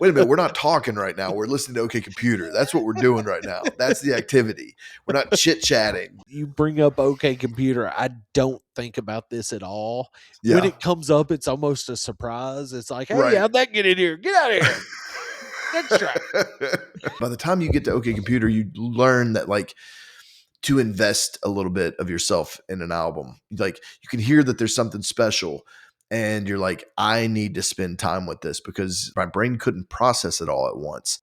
Wait a minute, we're not talking right now. We're listening to OK Computer. That's what we're doing right now. That's the activity. We're not chit-chatting. You bring up OK Computer, I don't think about this at all. When Yeah, it comes up, it's almost a surprise. It's like, hey, right. how'd that get in here? Get out of here. Next track. By the time you get to OK Computer, you learn that like to invest a little bit of yourself in an album. Like you can hear that there's something special and you're like, I need to spend time with this because my brain couldn't process it all at once.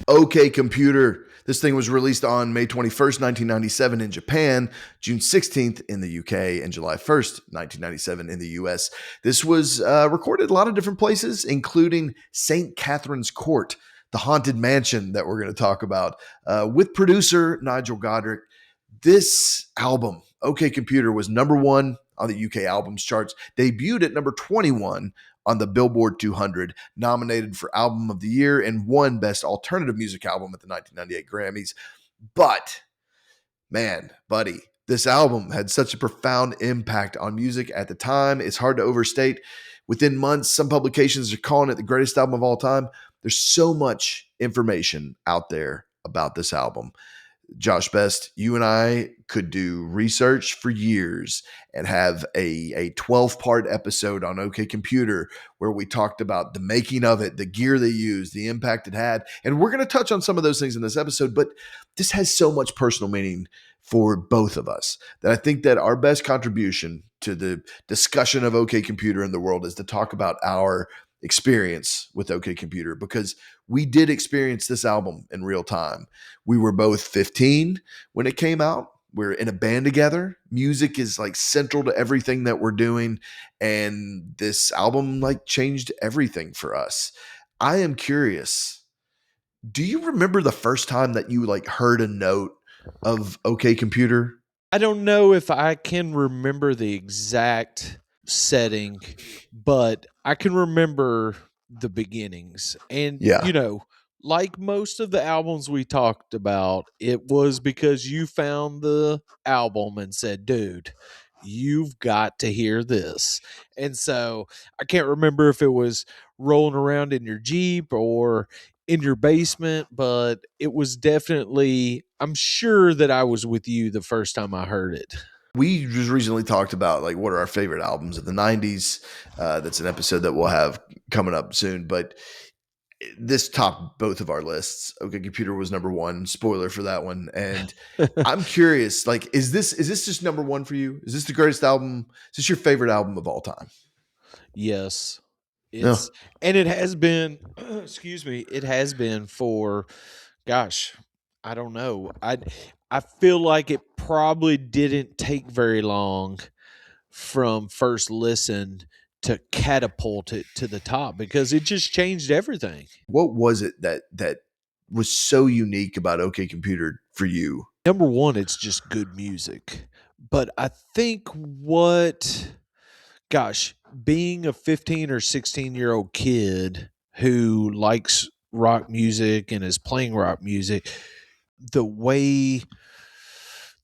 OK Computer. This thing was released on May 21st, 1997 in Japan, June 16th in the UK, and July 1st, 1997 in the US. This was recorded a lot of different places, including St. Catherine's Court, the haunted mansion that we're going to talk about, with producer Nigel Godrich. This album, OK Computer, was number one on the UK albums charts, debuted at number 21 on the Billboard 200, nominated for Album of the Year, and won Best Alternative Music Album at the 1998 Grammys. But, man, buddy, this album had such a profound impact on music at the time. It's hard to overstate. Within months, some publications are calling it the greatest album of all time. There's so much information out there about this album. Josh Best, you and I could do research for years and have a 12-part episode on OK Computer where we talked about the making of it, the gear they used, the impact it had. And we're going to touch on some of those things in this episode, but this has so much personal meaning for both of us that I think that our best contribution to the discussion of OK Computer in the world is to talk about our experience with OK Computer, because we did experience this album in real time. We were both 15 when it came out. We're in a band together. Music is like central to everything that we're doing. And this album like changed everything for us. I am curious. Do you remember the first time that you like heard a note of OK Computer? I don't know if I can remember the exact setting, but I can remember the beginnings. And, Yeah. like most of the albums we talked about, it was because you found the album and said, dude, you've got to hear this. And so I can't remember if it was rolling around in your Jeep or in your basement, but it was definitely, I'm sure that I was with you the first time I heard it. We just recently talked about like what are our favorite albums of the 90s. That's an episode that we'll have coming up soon, but this topped both of our lists. OK Computer was number one. Spoiler for that one. And I'm curious, like, is this just number one for you? Is this the greatest album? Is this your favorite album of all time? Yes. No. And it has been, excuse me, it has been for, gosh, I don't know. I feel like it probably didn't take very long from first listen to catapult it to the top because it just changed everything. What was it that was so unique about OK Computer for you? Number one, it's just good music. But I think being a 15 or 16-year-old kid who likes rock music and is playing rock music, the way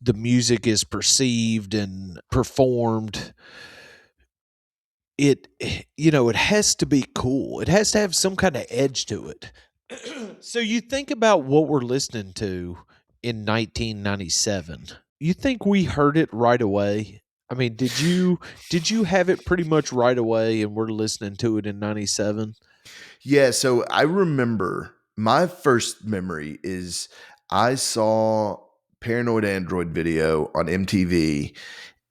the music is perceived and performed, it has to be cool. It has to have some kind of edge to it. So you think about what we're listening to in 1997. You think we heard it right away? I mean, did you have it pretty much right away and we're listening to it in 97? Yeah, so I remember my first memory is I saw Paranoid Android video on MTV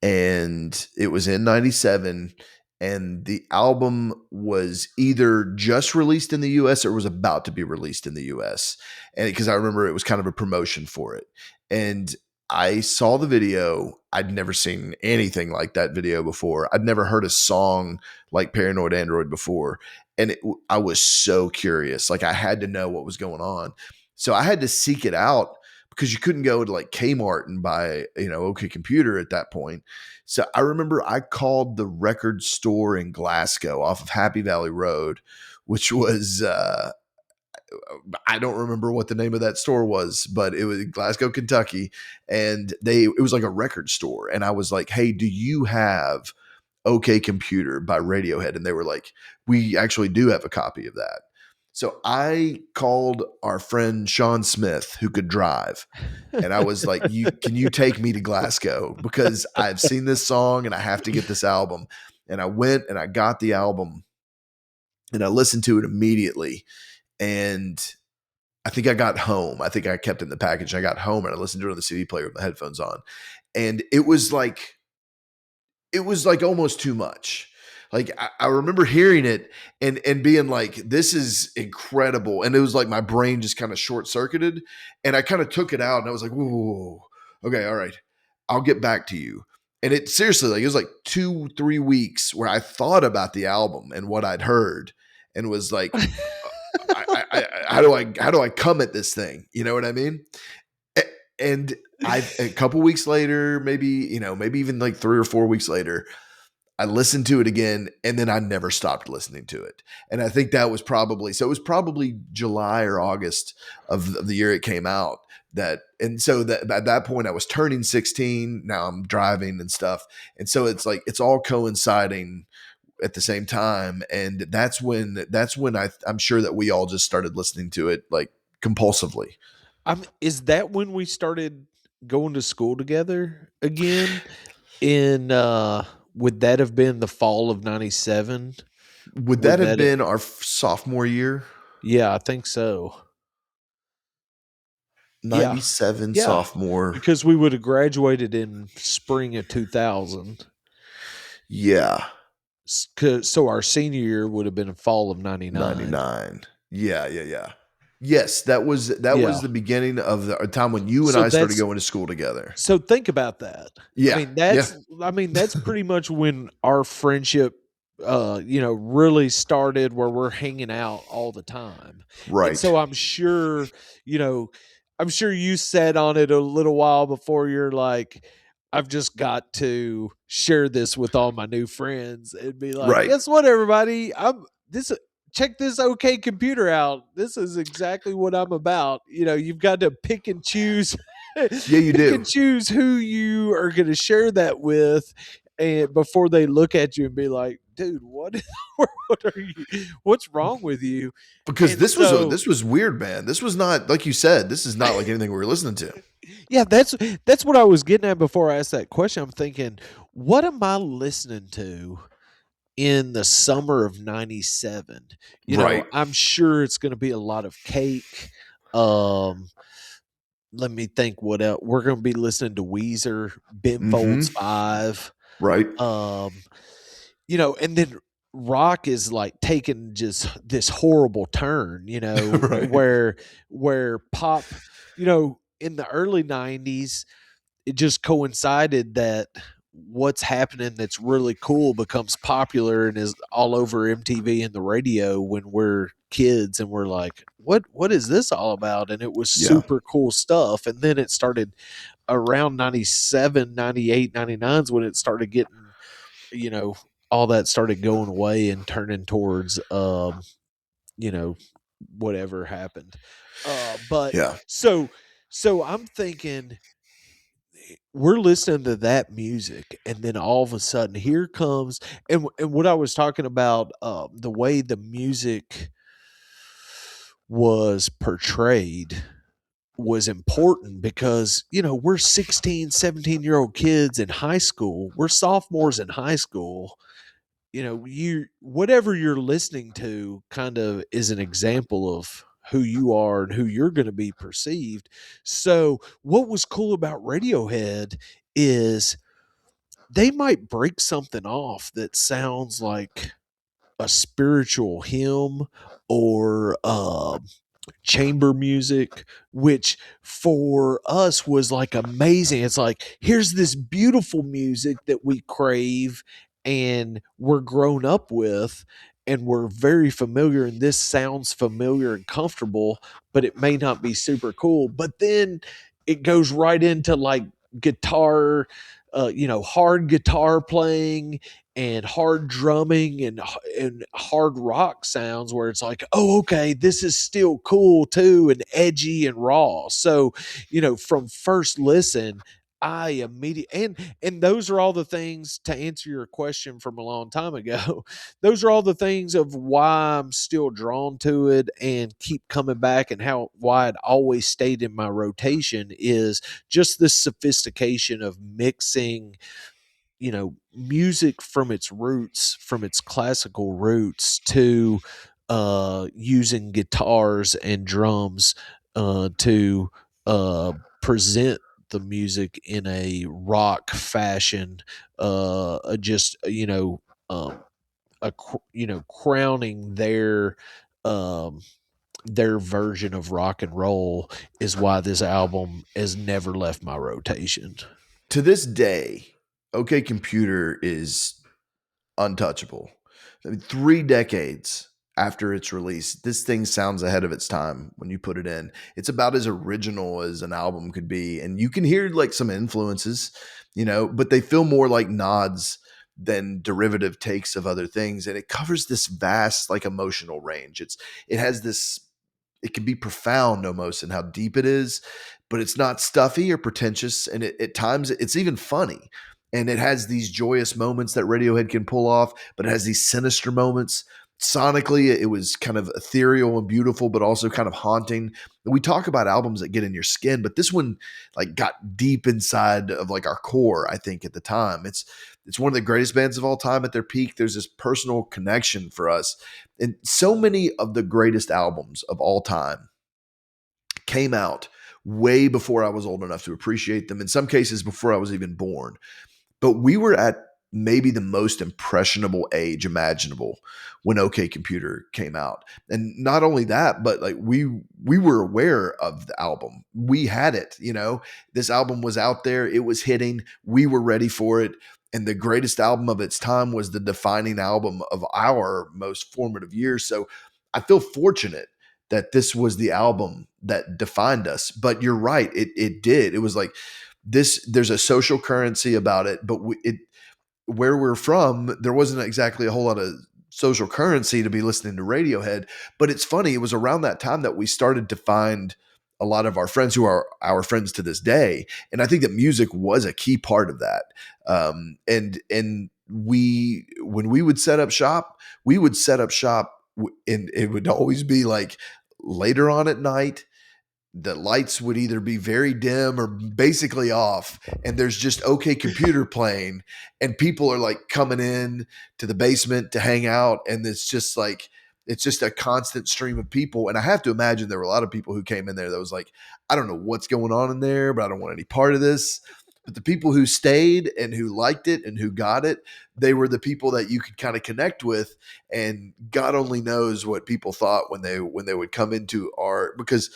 and it was in 97 and the album was either just released in the US or was about to be released in the US. And because I remember it was kind of a promotion for it. And I saw the video. I'd never seen anything like that video before. I'd never heard a song like Paranoid Android before. And I was so curious. Like I had to know what was going on. So I had to seek it out because you couldn't go to like Kmart and buy, OK Computer at that point. So I remember I called the record store in Glasgow off of Happy Valley Road, which was, I don't remember what the name of that store was, but it was Glasgow, Kentucky. And it was like a record store. And I was like, hey, do you have OK Computer by Radiohead. And they were like, we actually do have a copy of that. So I called our friend Sean Smith, who could drive. And I was like, can you take me to Glasgow? Because I've seen this song and I have to get this album. And I went and I got the album and I listened to it immediately. And I think I got home. I think I kept it in the package. I got home and I listened to it on the CD player with the headphones on. And it was like almost too much. Like I remember hearing it and being like, this is incredible. And it was like my brain just kind of short circuited. And I kind of took it out and I was like, whoa, okay, all right. I'll get back to you. And it seriously, like it was like 2-3 weeks where I thought about the album and what I'd heard and was like, how do I come at this thing? You know what I mean? And a couple weeks later, maybe, maybe even like 3 or 4 weeks later, I listened to it again and then I never stopped listening to it. And I think that was probably, so it was probably July or August of the year it came out and so that at that point I was turning 16. Now I'm driving and stuff. And so it's like, it's all coinciding at the same time. And that's when I'm sure that we all just started listening to it like compulsively. Is that when we started going to school together again? In would that have been the fall of 97? Would that Would have that been our sophomore year? Yeah, I think so. Yeah. 97 Yeah. sophomore. Because we would have graduated in spring of 2000. Yeah. So our senior year would have been in fall of 99. 99. Yeah. Yes, that was Yeah. the beginning of the time when you and So I started that's going to school together. So think about that. Yeah. Yeah. I mean that's pretty much when our friendship really started, where we're hanging out all the time. And Right. so you know, I'm sure you sat on it a little while before you're like, I've just got to share this with all my new friends and be like, Right. guess what, everybody? Check this OK Computer out. This is exactly what I'm about. You've got to pick and choose Yeah, you pick and do. choose who you are going to share that with, and before they look at you and be like, dude, what are you, what's wrong with you? Because And so, this was weird, man. This was not like you said, this is not like anything we were listening to. yeah, that's what I was getting at before I asked that question. I'm thinking, what am I listening to in the summer of 97? Right. I'm sure it's going to be a lot of Cake. um Let me think what else. We're going to be listening to Weezer, Ben Folds Mhm. 5. Right. um and then rock is like taking just this horrible turn, Right. where pop, in the early 90s, it just coincided that what's happening that's really cool becomes popular and is all over MTV and the radio when we're kids, and we're like, what is this all about? And it was Yeah. super cool stuff. And then it started around 97, 98, 99 is when it started getting, you know, all that started going away and turning towards you know, whatever happened. But Yeah. so I'm thinking, we're listening to that music, and then all of a sudden here comes, and what I was talking about, the way the music was portrayed was important, because we're 16, 17-year-old kids in high school. We're sophomores in high school. You whatever you're listening to kind of is an example of who you are and who you're going to be perceived. So what was cool about Radiohead is they might break something off that sounds like a spiritual hymn, or chamber music, which for us was like amazing. It's like, here's this beautiful music that we crave and we're grown up with, and we're very familiar, and this sounds familiar and comfortable, but it may not be super cool. But then it goes right into like guitar, hard guitar playing and hard drumming and hard rock sounds, where it's like, oh, okay, this is still cool too, and edgy and raw. So, from first listen, I immediately and those are all the things to answer your question from a long time ago. Those are all the things of why I'm still drawn to it and keep coming back, and how why it always stayed in my rotation is just this sophistication of mixing, music from its roots, from its classical roots, to using guitars and drums to present the music in a rock fashion, just crowning um their version of rock and roll, is why this album has never left my rotation. To this day, OK Computer is untouchable. I mean, 3 decades after its release, this thing sounds ahead of its time when you put it in. It's about as original as an album could be. And you can hear like some influences, but they feel more like nods than derivative takes of other things. And it covers this vast, like, emotional range. It has this, it can be profound almost in how deep it is, but it's not stuffy or pretentious. And at times it's even funny. And it has these joyous moments that Radiohead can pull off, but it has these sinister moments. Sonically, it was kind of ethereal and beautiful, but also kind of haunting. And we talk about albums that get in your skin, but this one like got deep inside of like our core, I think, at the time. It's one of the greatest bands of all time at their peak. There's this personal connection for us. And so many of the greatest albums of all time came out way before I was old enough to appreciate them, in some cases before I was even born. But we were at maybe the most impressionable age imaginable when OK Computer came out. And not only that, but like we were aware of the album. We had it. This album was out there, it was hitting, we were ready for it. And the greatest album of its time was the defining album of our most formative years. So I feel fortunate that this was the album that defined us. But you're right, it did. It was like this, there's a social currency about it, but where we're from, there wasn't exactly a whole lot of social currency to be listening to Radiohead. But it's funny, it was around that time that we started to find a lot of our friends who are our friends to this day. And I think that music was a key part of that. And when we would set up shop, and it would always be like later on at night. The lights would either be very dim or basically off, and there's just OK Computer playing, and people are like coming in to the basement to hang out, and it's just a constant stream of people. And I have to imagine there were a lot of people who came in there that was like, I don't know what's going on in there, but I don't want any part of this. But the people who stayed and who liked it and who got it, they were the people that you could kind of connect with. And God only knows what people thought when they would come into our, because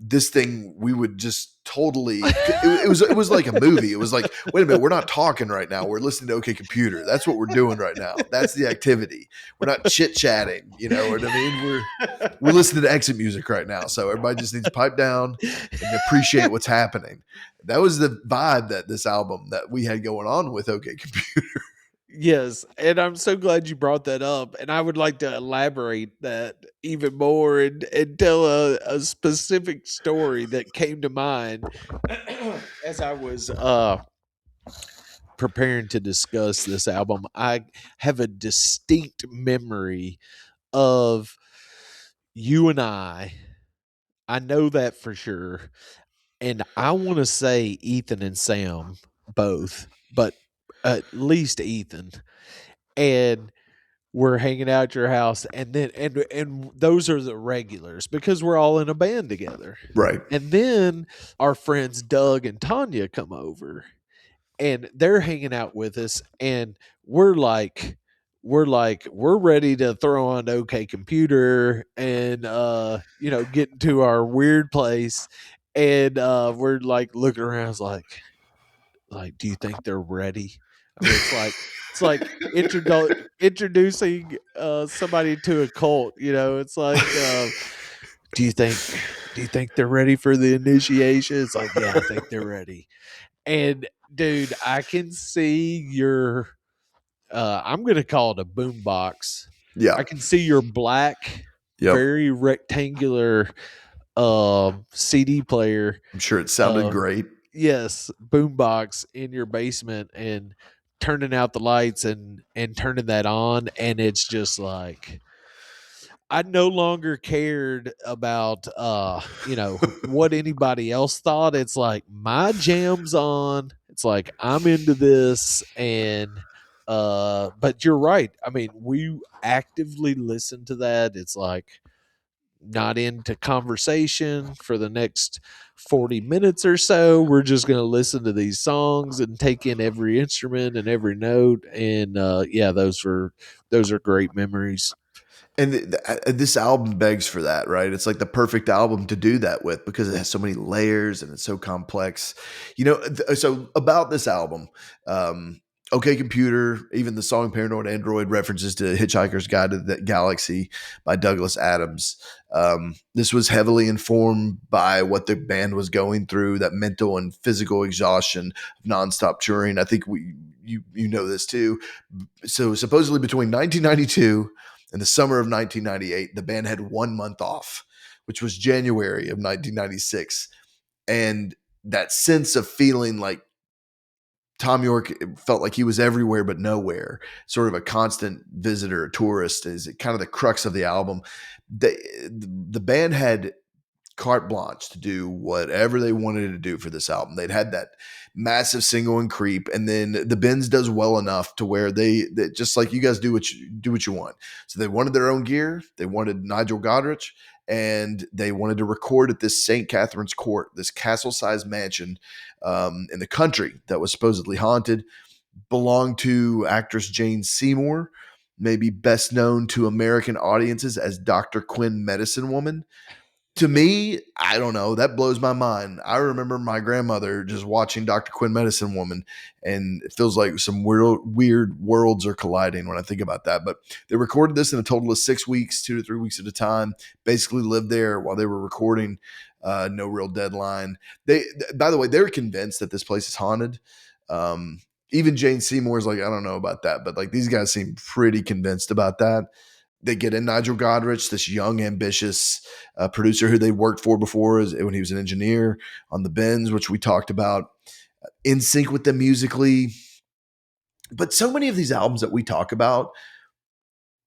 this thing, we would just totally, it was like a movie. It was like, wait a minute, we're not talking right now, we're listening to OK Computer. That's what we're doing right now. That's the activity. We're not chit chatting, you know what I mean? We're listening to exit music right now, so everybody just needs to pipe down and appreciate what's happening. That was the vibe that this album that we had going on with OK Computer. Yes, and I'm so glad you brought that up, and I would like to elaborate that even more and tell a specific story that came to mind as I was preparing to discuss this album. I have a distinct memory of you and I know that for sure, and I want to say Ethan and Sam both, but at least Ethan. And we're hanging out at your house, and then and those are the regulars because we're all in a band together. Right. And then our friends Doug and Tanya come over, and they're hanging out with us, and we're ready to throw on OK Computer and get into our weird place. And we're like looking around, it's like, do you think they're ready? I mean, it's like introducing somebody to a cult. It's like, do you think do you think they're ready for the initiation? It's like, yeah, I think they're ready. And dude, I can see your I'm gonna call it a boombox. Yeah. I can see your black, Yep. very rectangular CD player. I'm sure it sounded Uh, great. yes, boombox in your basement and turning out the lights and turning that on, and it's just like I no longer cared about what anybody else thought. It's like my jam's on. It's like I'm into this, and but you're right. I mean, we actively listen to that. It's like not into conversation for the next 40 minutes or so. We're just going to listen to these songs and take in every instrument and every note, and yeah, those are great memories. And this album begs for that, right? It's like the perfect album to do that with because it has so many layers and it's so complex. So about this album, um, OK Computer, even the song Paranoid Android references to Hitchhiker's Guide to the Galaxy by Douglas Adams. This was heavily informed by what the band was going through, that mental and physical exhaustion of nonstop touring. I think you know this too. So supposedly between 1992 in the summer of 1998, the band had 1 month off, which was January of 1996. And that sense of feeling like Tom York felt like he was everywhere but nowhere, sort of a constant visitor, a tourist, is kind of the crux of the album. The band had carte blanche to do whatever they wanted to do for this album. They'd had that massive single and Creep, and then the Benz does well enough to where they just like you guys do what you want. So they wanted their own gear, they wanted Nigel Godrich, and they wanted to record at this St. Catherine's Court, this castle-sized mansion in the country that was supposedly haunted, belonged to actress Jane Seymour, maybe best known to American audiences as Dr. Quinn Medicine Woman. To me, I don't know. That blows my mind. I remember my grandmother just watching Dr. Quinn Medicine Woman, and it feels like some weird worlds are colliding when I think about that. But they recorded this in a total of 6 weeks, 2 to 3 weeks at a time. Basically, lived there while they were recording. No real deadline. By the way, they're convinced that this place is haunted. Um, Even Jane Seymour's like, I don't know about that, but like these guys seem pretty convinced about that. They get in Nigel Godrich, this young, ambitious producer who they worked for before when he was an engineer on the Benz, which we talked about, in sync with them musically. But so many of these albums that we talk about,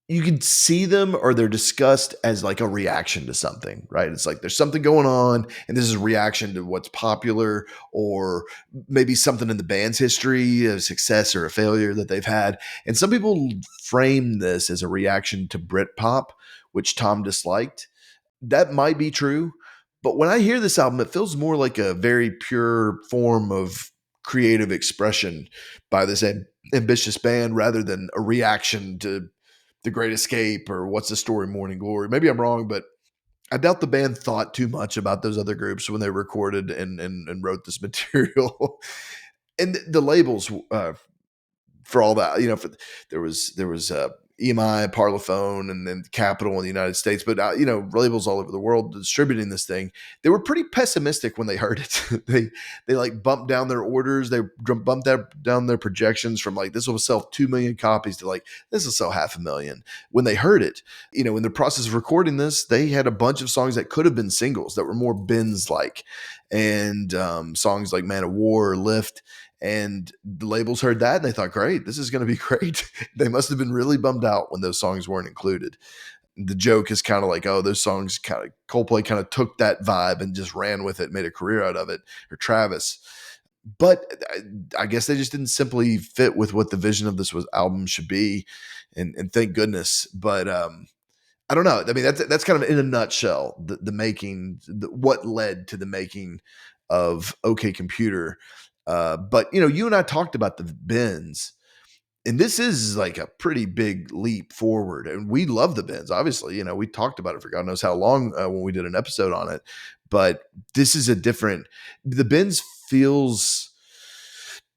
you can see them or they're discussed as like a reaction to something, right? It's like there's something going on, and this is a reaction to what's popular or maybe something in the band's history, a success or a failure that they've had. And some people frame this as a reaction to Britpop, which Tom disliked. That might be true, but when I hear this album, it feels more like a very pure form of creative expression by this ambitious band rather than a reaction to the Great Escape or What's the Story, Morning Glory. Maybe I'm wrong, but I doubt the band thought too much about those other groups when they recorded and wrote this material. And the labels for all that, there was EMI, Parlophone, and then Capitol in the United States, but labels all over the world distributing this thing. They were pretty pessimistic when they heard it. they like bumped down their orders. They bumped down their projections from like this will sell 2 million copies to like this will sell 500,000. When they heard it, in the process of recording this, they had a bunch of songs that could have been singles that were more Benz like, and songs like Man of War, Lift. And the labels heard that and they thought, great, this is going to be great. They must have been really bummed out when those songs weren't included. The joke is kind of like, oh, those songs Coldplay kind of took that vibe and just ran with it, made a career out of it, or Travis. But I guess they just didn't simply fit with what the vision of this album should be. And thank goodness. But I don't know. I mean, that's kind of in a nutshell, the making, what led to the making of OK Computer. But you and I talked about the Benz, and this is like a pretty big leap forward. And we love the Benz, obviously. We talked about it for God knows how long when we did an episode on it. But this is a different. The Benz feels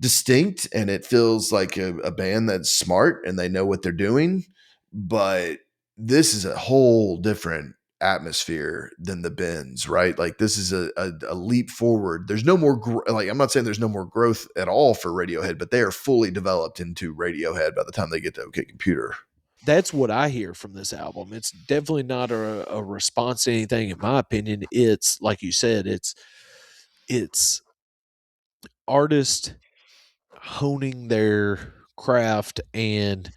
distinct, and it feels like a band that's smart and they know what they're doing. But this is a whole different atmosphere than the Benz, right? Like this is a leap forward. There's no more like I'm not saying there's no more growth at all for Radiohead, but they are fully developed into Radiohead by the time they get to OK Computer. That's what I hear from this album. It's definitely not a response to anything, in my opinion. It's like you said, it's artist honing their craft and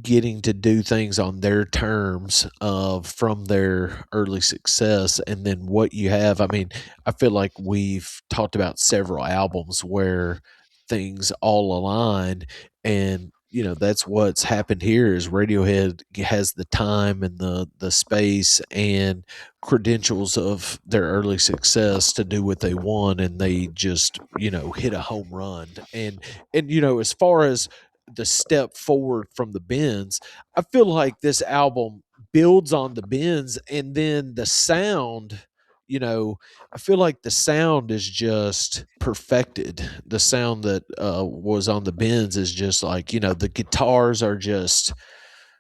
getting to do things on their terms from their early success. And then what you have, I mean, I feel like we've talked about several albums where things all align, and that's what's happened here is Radiohead has the time and the space and credentials of their early success to do what they want, and they just hit a home run. And as far as the step forward from the bends, I feel like this album builds on the bends, and then the sound, you know, I feel like the sound is just perfected. The sound that was on the bends is just like, the guitars are just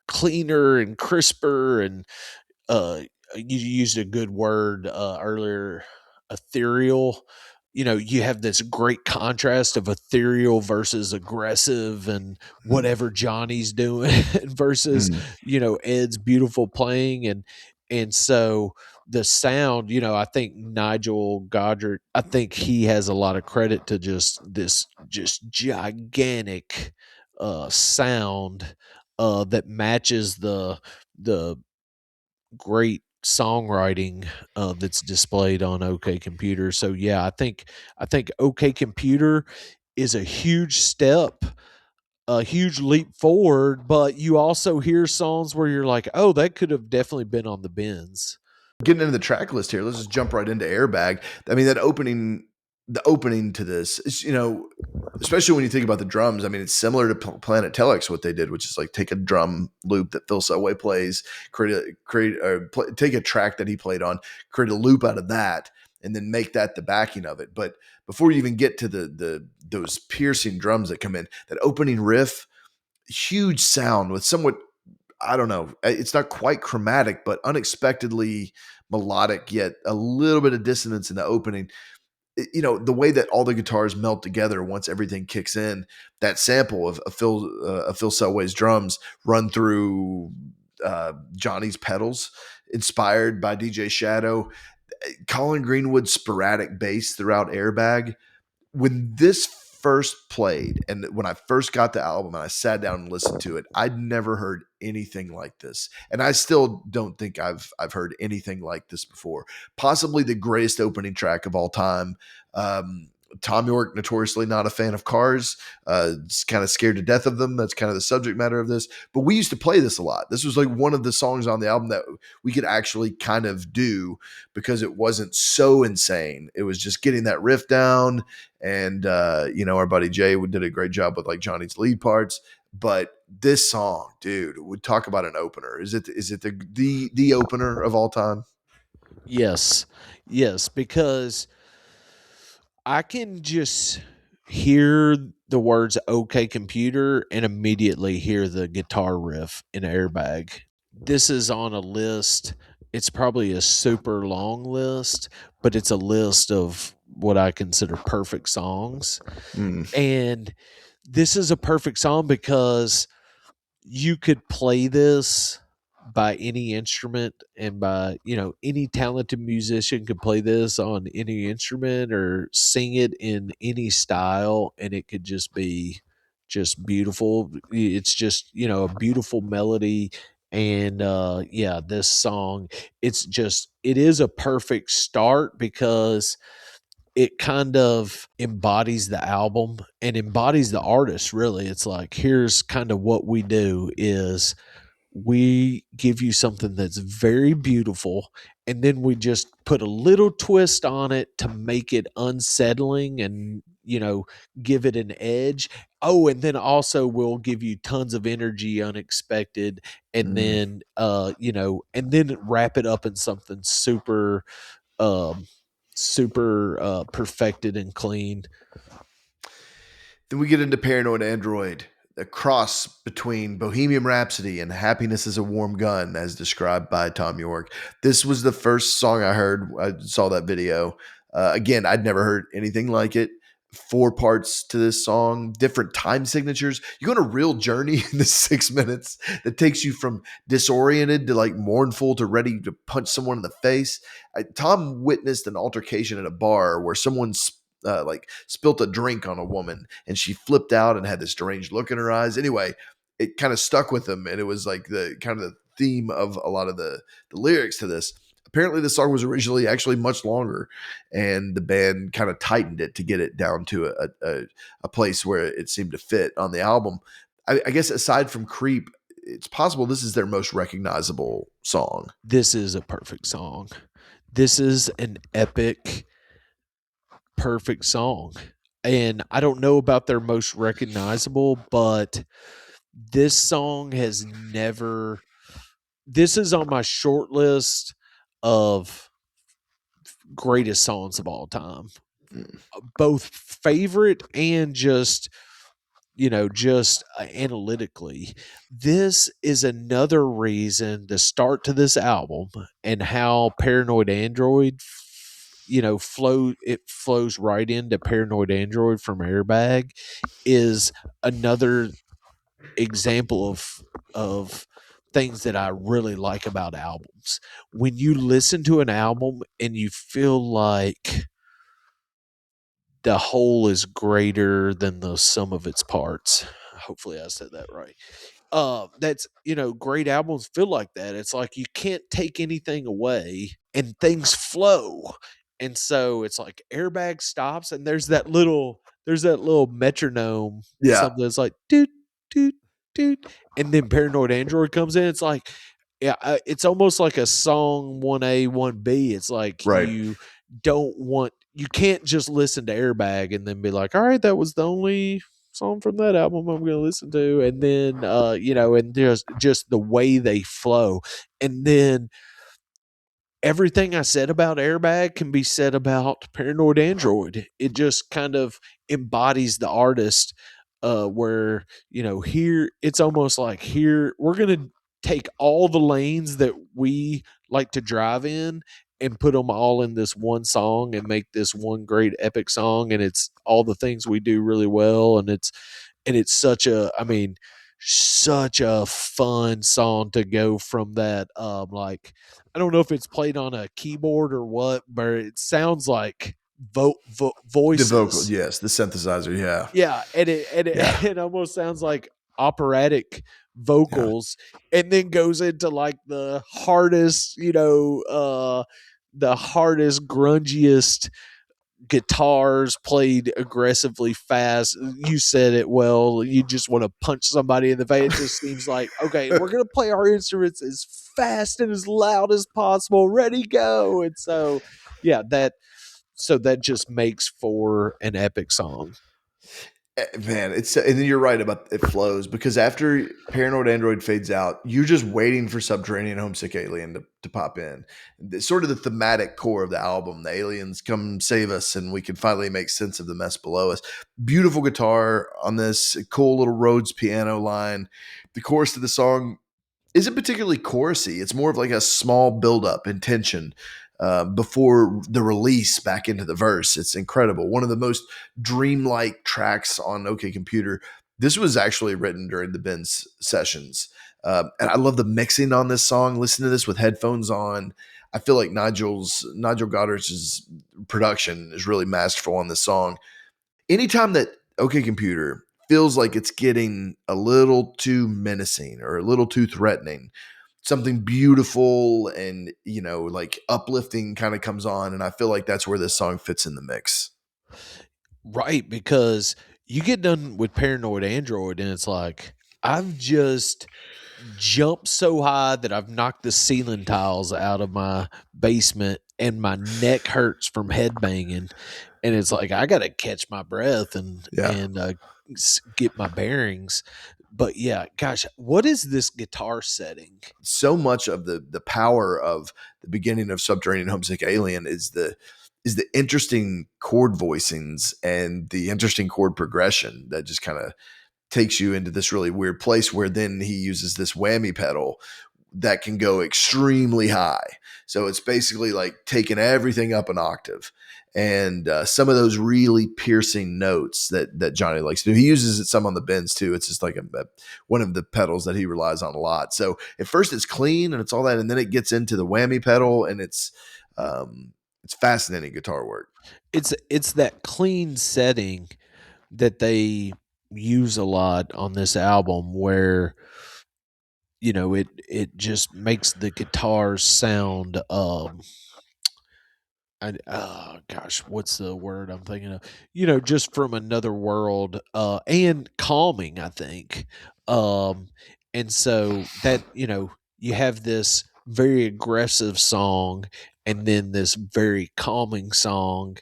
cleaner and crisper, and uh you used a good word earlier, ethereal. You have this great contrast of ethereal versus aggressive, and whatever Johnny's doing versus Mm. Ed's beautiful playing. And so the sound, I think Nigel Godrich, I think he has a lot of credit to just this just gigantic sound that matches the great songwriting that's displayed on OK Computer. So yeah, I think OK Computer is a huge step, a huge leap forward. But you also hear songs where you're like, oh, that could have definitely been on the bins. Getting into the track list here, let's just jump right into Airbag. I mean, the opening to this is, especially when you think about the drums. I mean, it's similar to Planet Telex, what they did, which is like take a drum loop that Phil Selway plays, take a track that he played on, create a loop out of that, and then make that the backing of it. But before you even get to those piercing drums that come in, that opening riff, huge sound with somewhat, I don't know, it's not quite chromatic, but unexpectedly melodic, yet a little bit of dissonance in the opening. The way that all the guitars melt together once everything kicks in, that sample of Phil Selway's drums run through Johnny's pedals, inspired by DJ Shadow, Colin Greenwood's sporadic bass throughout Airbag. When this first played and when I first got the album and I sat down and listened to it, I'd never heard anything like this. And I still don't think I've heard anything like this before. Possibly the greatest opening track of all time. Tom York, notoriously not a fan of cars, kind of scared to death of them. That's kind of the subject matter of this. But we used to play this a lot. This was like one of the songs on the album that we could actually kind of do because it wasn't so insane. It was just getting that riff down. And, our buddy Jay did a great job with like Johnny's lead parts. But this song, dude, would talk about an opener. Is it the opener of all time? Yes, yes, because I can just hear the words OK Computer and immediately hear the guitar riff in Airbag. This is on a list. It's probably a super long list, but it's a list of what I consider perfect songs. Mm, And this is a perfect song because you could play this by any instrument, and by any talented musician could play this on any instrument or sing it in any style, and it could just be just beautiful. It's just a beautiful melody. And yeah, this song, it is a perfect start because it kind of embodies the album and embodies the artist. Really, it's like, here's kind of what we do is we give you something that's very beautiful, and then we just put a little twist on it to make it unsettling and give it an edge. Oh, and then also we'll give you tons of energy, unexpected, and mm. then and then wrap it up in something um super perfected and clean. Then we get into Paranoid Android, a cross between Bohemian Rhapsody and Happiness is a Warm Gun, as described by Tom York. This was the first song I heard. I saw that video. Again, I'd never heard anything like it. Four parts to this song, different time signatures. You go on a real journey in the 6 minutes that takes you from disoriented to like mournful to ready to punch someone in the face. Tom witnessed an altercation at a bar where someone like spilt a drink on a woman, and she flipped out and had this deranged look in her eyes. Anyway, it kind of stuck with him, and it was like the kind of the theme of a lot of the lyrics to this. Apparently, the song was originally actually much longer, and the band kind of tightened it to get it down to a place where it seemed to fit on the album. I guess aside from Creep, it's possible this is their most recognizable song. This is a perfect song. This is an epic, perfect song. And I don't know about their most recognizable, but this song has never, this is on my short list of greatest songs of all time, Mm. both favorite and just, just analytically. This is another reason the start to this album and how Paranoid Android, flows right into Paranoid Android from Airbag is another example of things that I really like about albums. When you listen to an album and you feel like the whole is greater than the sum of its parts. Hopefully I said that right. That's, great albums feel like that. It's like you can't take anything away and things flow. And so it's like Airbag stops and there's that little metronome, Yeah, something that's like doot doot doot, and then Paranoid Android comes in. It's like, yeah, it's almost like a song 1A 1B. It's like right. you can't just listen to Airbag and then be like, all right, that was the only song from that album I'm going to listen to. And then, and just the way they flow. And then everything I said about Airbag can be said about Paranoid Android. It just kind of embodies the artist, where, here it's almost like here we're going to take all the lanes that we like to drive in and put them all in this one song and make this one great epic song, and it's all the things we do really well, and it's such a fun song to go from that, like, I don't know if it's played on a keyboard or what, but it sounds like The vocal, voices. yes, the synthesizer, yeah, Yeah, and it and it, yeah, it almost sounds like operatic yeah. vocals, and then goes into like the hardest, grungiest guitars played aggressively fast. You said it well. You just want to punch somebody in the face. It just seems like, okay, we're gonna play our instruments as fast and as loud as possible. Ready, go. And so, yeah, that just makes for an epic song. Man, it's and then you're right about it flows because after Paranoid Android fades out, you're just waiting for Subterranean Homesick Alien to pop in. It's sort of the thematic core of the album. The aliens come save us, and we can finally make sense of the mess below us. Beautiful guitar on this, cool little Rhodes piano line. The chorus to the song isn't particularly chorusy. It's more of like a small buildup in tension before the release back into the verse. It's incredible. One of the most dreamlike tracks on OK Computer. This was actually written during the Ben's sessions. And I love the mixing on this song. Listen to this with headphones on. I feel like Nigel Goddard's production is really masterful on this song. Anytime that OK Computer feels like it's getting a little too menacing or a little too threatening, something beautiful and like uplifting kind of comes on, and I feel like that's where this song fits in the mix. Right, because you get done with Paranoid Android and it's like, I've just jumped so high that I've knocked the ceiling tiles out of my basement and my neck hurts from headbanging. And it's like, I got to catch my breath and, Yeah, and, uh, get my bearings. But yeah, gosh, what is this guitar setting? so much of the power of the beginning of Subterranean Homesick Alien is the interesting chord voicings and the interesting chord progression that just kind of takes you into this really weird place where then he uses this whammy pedal that can go extremely high. So it's basically like taking everything up an octave. And some of those really piercing notes that Johnny likes to do. He uses it some on the bends too. It's just like one of the pedals that he relies on a lot. So at first it's clean and it's all that, and then it gets into the whammy pedal, and it's It's fascinating guitar work. It's that clean setting that they use a lot on this album where it just makes the guitars sound oh gosh, what's the word I'm thinking of? Just from another world, and calming, I think. Um, and so that, you have this very aggressive song and then this very calming song,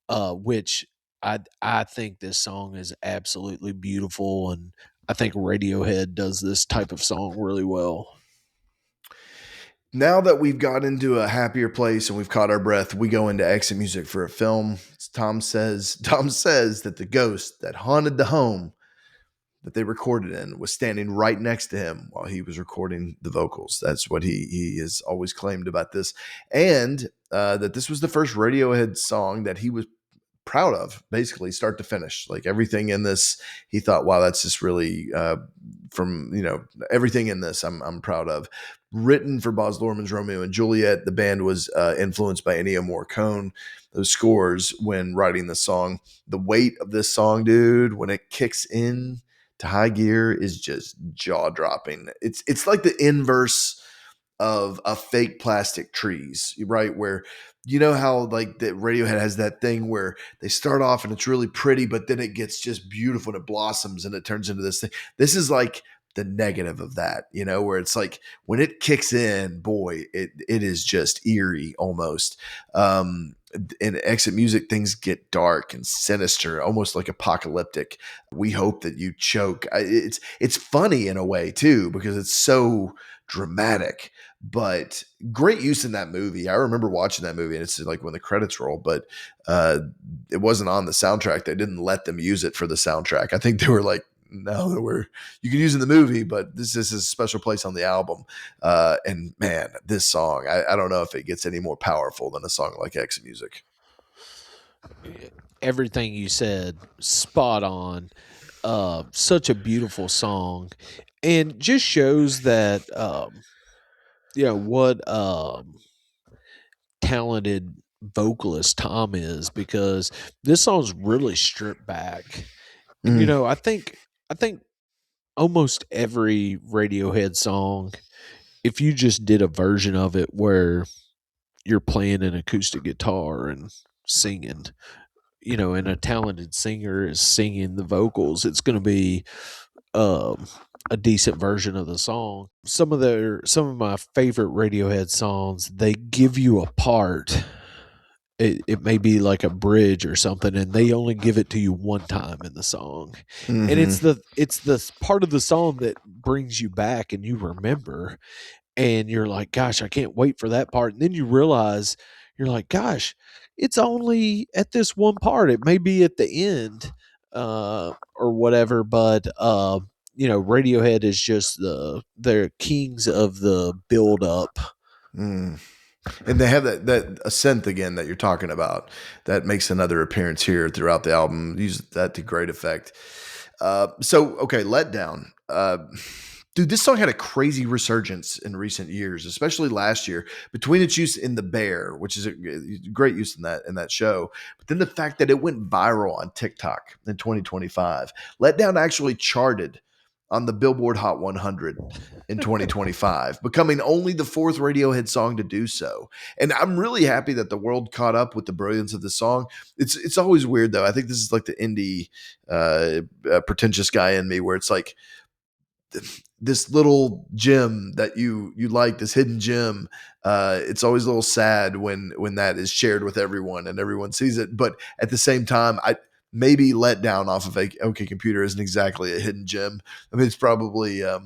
which I think this song is absolutely beautiful, and I think Radiohead does this type of song really well. Now that we've got into a happier place and we've caught our breath, we go into exit music for a film. Tom says that the ghost that haunted the home that they recorded in was standing right next to him while he was recording the vocals. That's what he has always claimed about this, and that this was the first Radiohead song that he was proud of, basically start to finish. Like everything in this, he thought, wow, that's just really from everything in this, I'm proud of. Written for Baz Luhrmann's Romeo and Juliet, the band was influenced by Ennio Morricone. Those scores when writing the song. The weight of this song, dude, when it kicks in to high gear, is just jaw dropping. It's like the inverse of a fake plastic trees, right? Where how like the Radiohead has that thing where they start off and it's really pretty, but then it gets just beautiful and it blossoms and it turns into this thing. This is like the negative of that, where it's like when it kicks in, boy, it is just eerie almost. In exit music, things get dark and sinister, almost like apocalyptic. We hope that you choke. It's funny in a way too because it's so dramatic, but great use in that movie. I remember watching that movie, and it's like when the credits roll, but uh, it wasn't on the soundtrack. They didn't let them use it for the soundtrack. I think they were like, no, you can use it in the movie, but this is a special place on the album. And man, this song, I don't know if it gets any more powerful than a song like Exit Music. Everything you said, spot on. Such a beautiful song, and just shows that what talented vocalist Tom is, because this song's really stripped back. And Mm, I think almost every Radiohead song, if you just did a version of it where you're playing an acoustic guitar and singing, and a talented singer is singing the vocals, it's going to be um, a decent version of the song. Some of my favorite Radiohead songs, they give you a part. It may be like a bridge or something, and they only give it to you one time in the song, and hmm it's the part of the song that brings you back and you remember, and you're like, gosh, I can't wait for that part. And then you realize, you're like, gosh, it's only at this one part. It may be at the end, or whatever, but Radiohead is just they're kings of the build up. mm. And they have that a synth again that you're talking about that makes another appearance here throughout the album. Use that to great effect. So okay, Letdown. Dude, this song had a crazy resurgence in recent years, especially last year, between its use in The Bear, which is a great use in that show, but then the fact that it went viral on TikTok in 2025. Letdown actually charted on the Billboard Hot 100 in 2025, becoming only the fourth Radiohead song to do so. And I'm really happy that the world caught up with the brilliance of the song. It's always weird though. I think this is like the indie pretentious guy in me, where it's like this little gem that you like, this hidden gem. It's always a little sad when that is shared with everyone and everyone sees it. But at the same time, I maybe Let Down off of OK Computer isn't exactly a hidden gem. I mean, it's probably a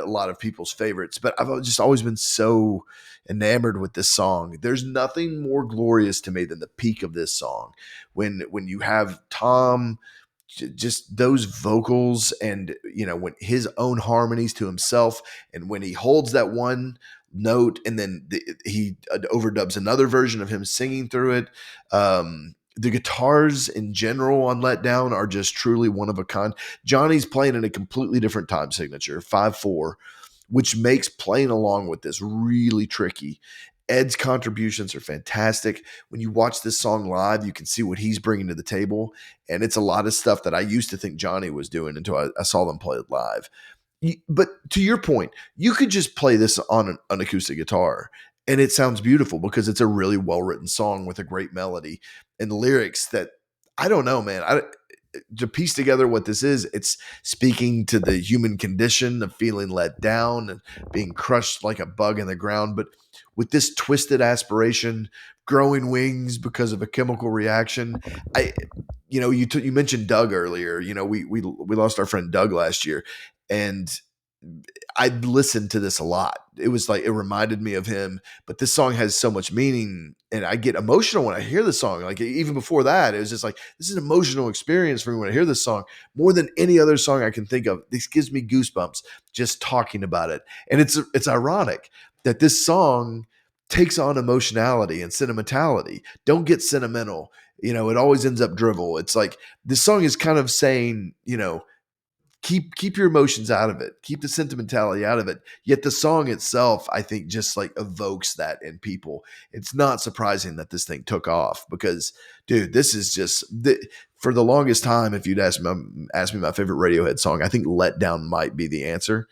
lot of people's favorites, but I've just always been so enamored with this song. There's nothing more glorious to me than the peak of this song when you have Tom, just those vocals, and when his own harmonies to himself, and when he holds that one note and then he overdubs another version of him singing through it. The guitars in general on Let Down are just truly one of a kind. Johnny's playing in a completely different time signature, 5/4, which makes playing along with this really tricky. Ed's contributions are fantastic. When you watch this song live, you can see what he's bringing to the table. And it's a lot of stuff that I used to think Johnny was doing until I saw them play it live. But to your point, you could just play this on an acoustic guitar and it sounds beautiful because it's a really well written song with a great melody and lyrics that I don't know, man. To piece together what this is, it's speaking to the human condition of feeling let down and being crushed like a bug in the ground, but with this twisted aspiration, growing wings because of a chemical reaction. I, you mentioned Doug earlier. We lost our friend Doug last year, and I listened to this a lot. It was like it reminded me of him, but this song has so much meaning, and I get emotional when I hear the song. Like even before that, it was just like this is an emotional experience for me when I hear this song more than any other song I can think of. This gives me goosebumps just talking about it, and it's ironic that this song takes on emotionality and sentimentality. Don't get sentimental. It always ends up drivel. It's like this song is kind of saying, keep your emotions out of it, keep the sentimentality out of it, yet the song itself I think just like evokes that in people. It's not surprising that this thing took off because dude, this is just for the longest time, if you'd ask me my favorite Radiohead song, I think Let Down might be the answer.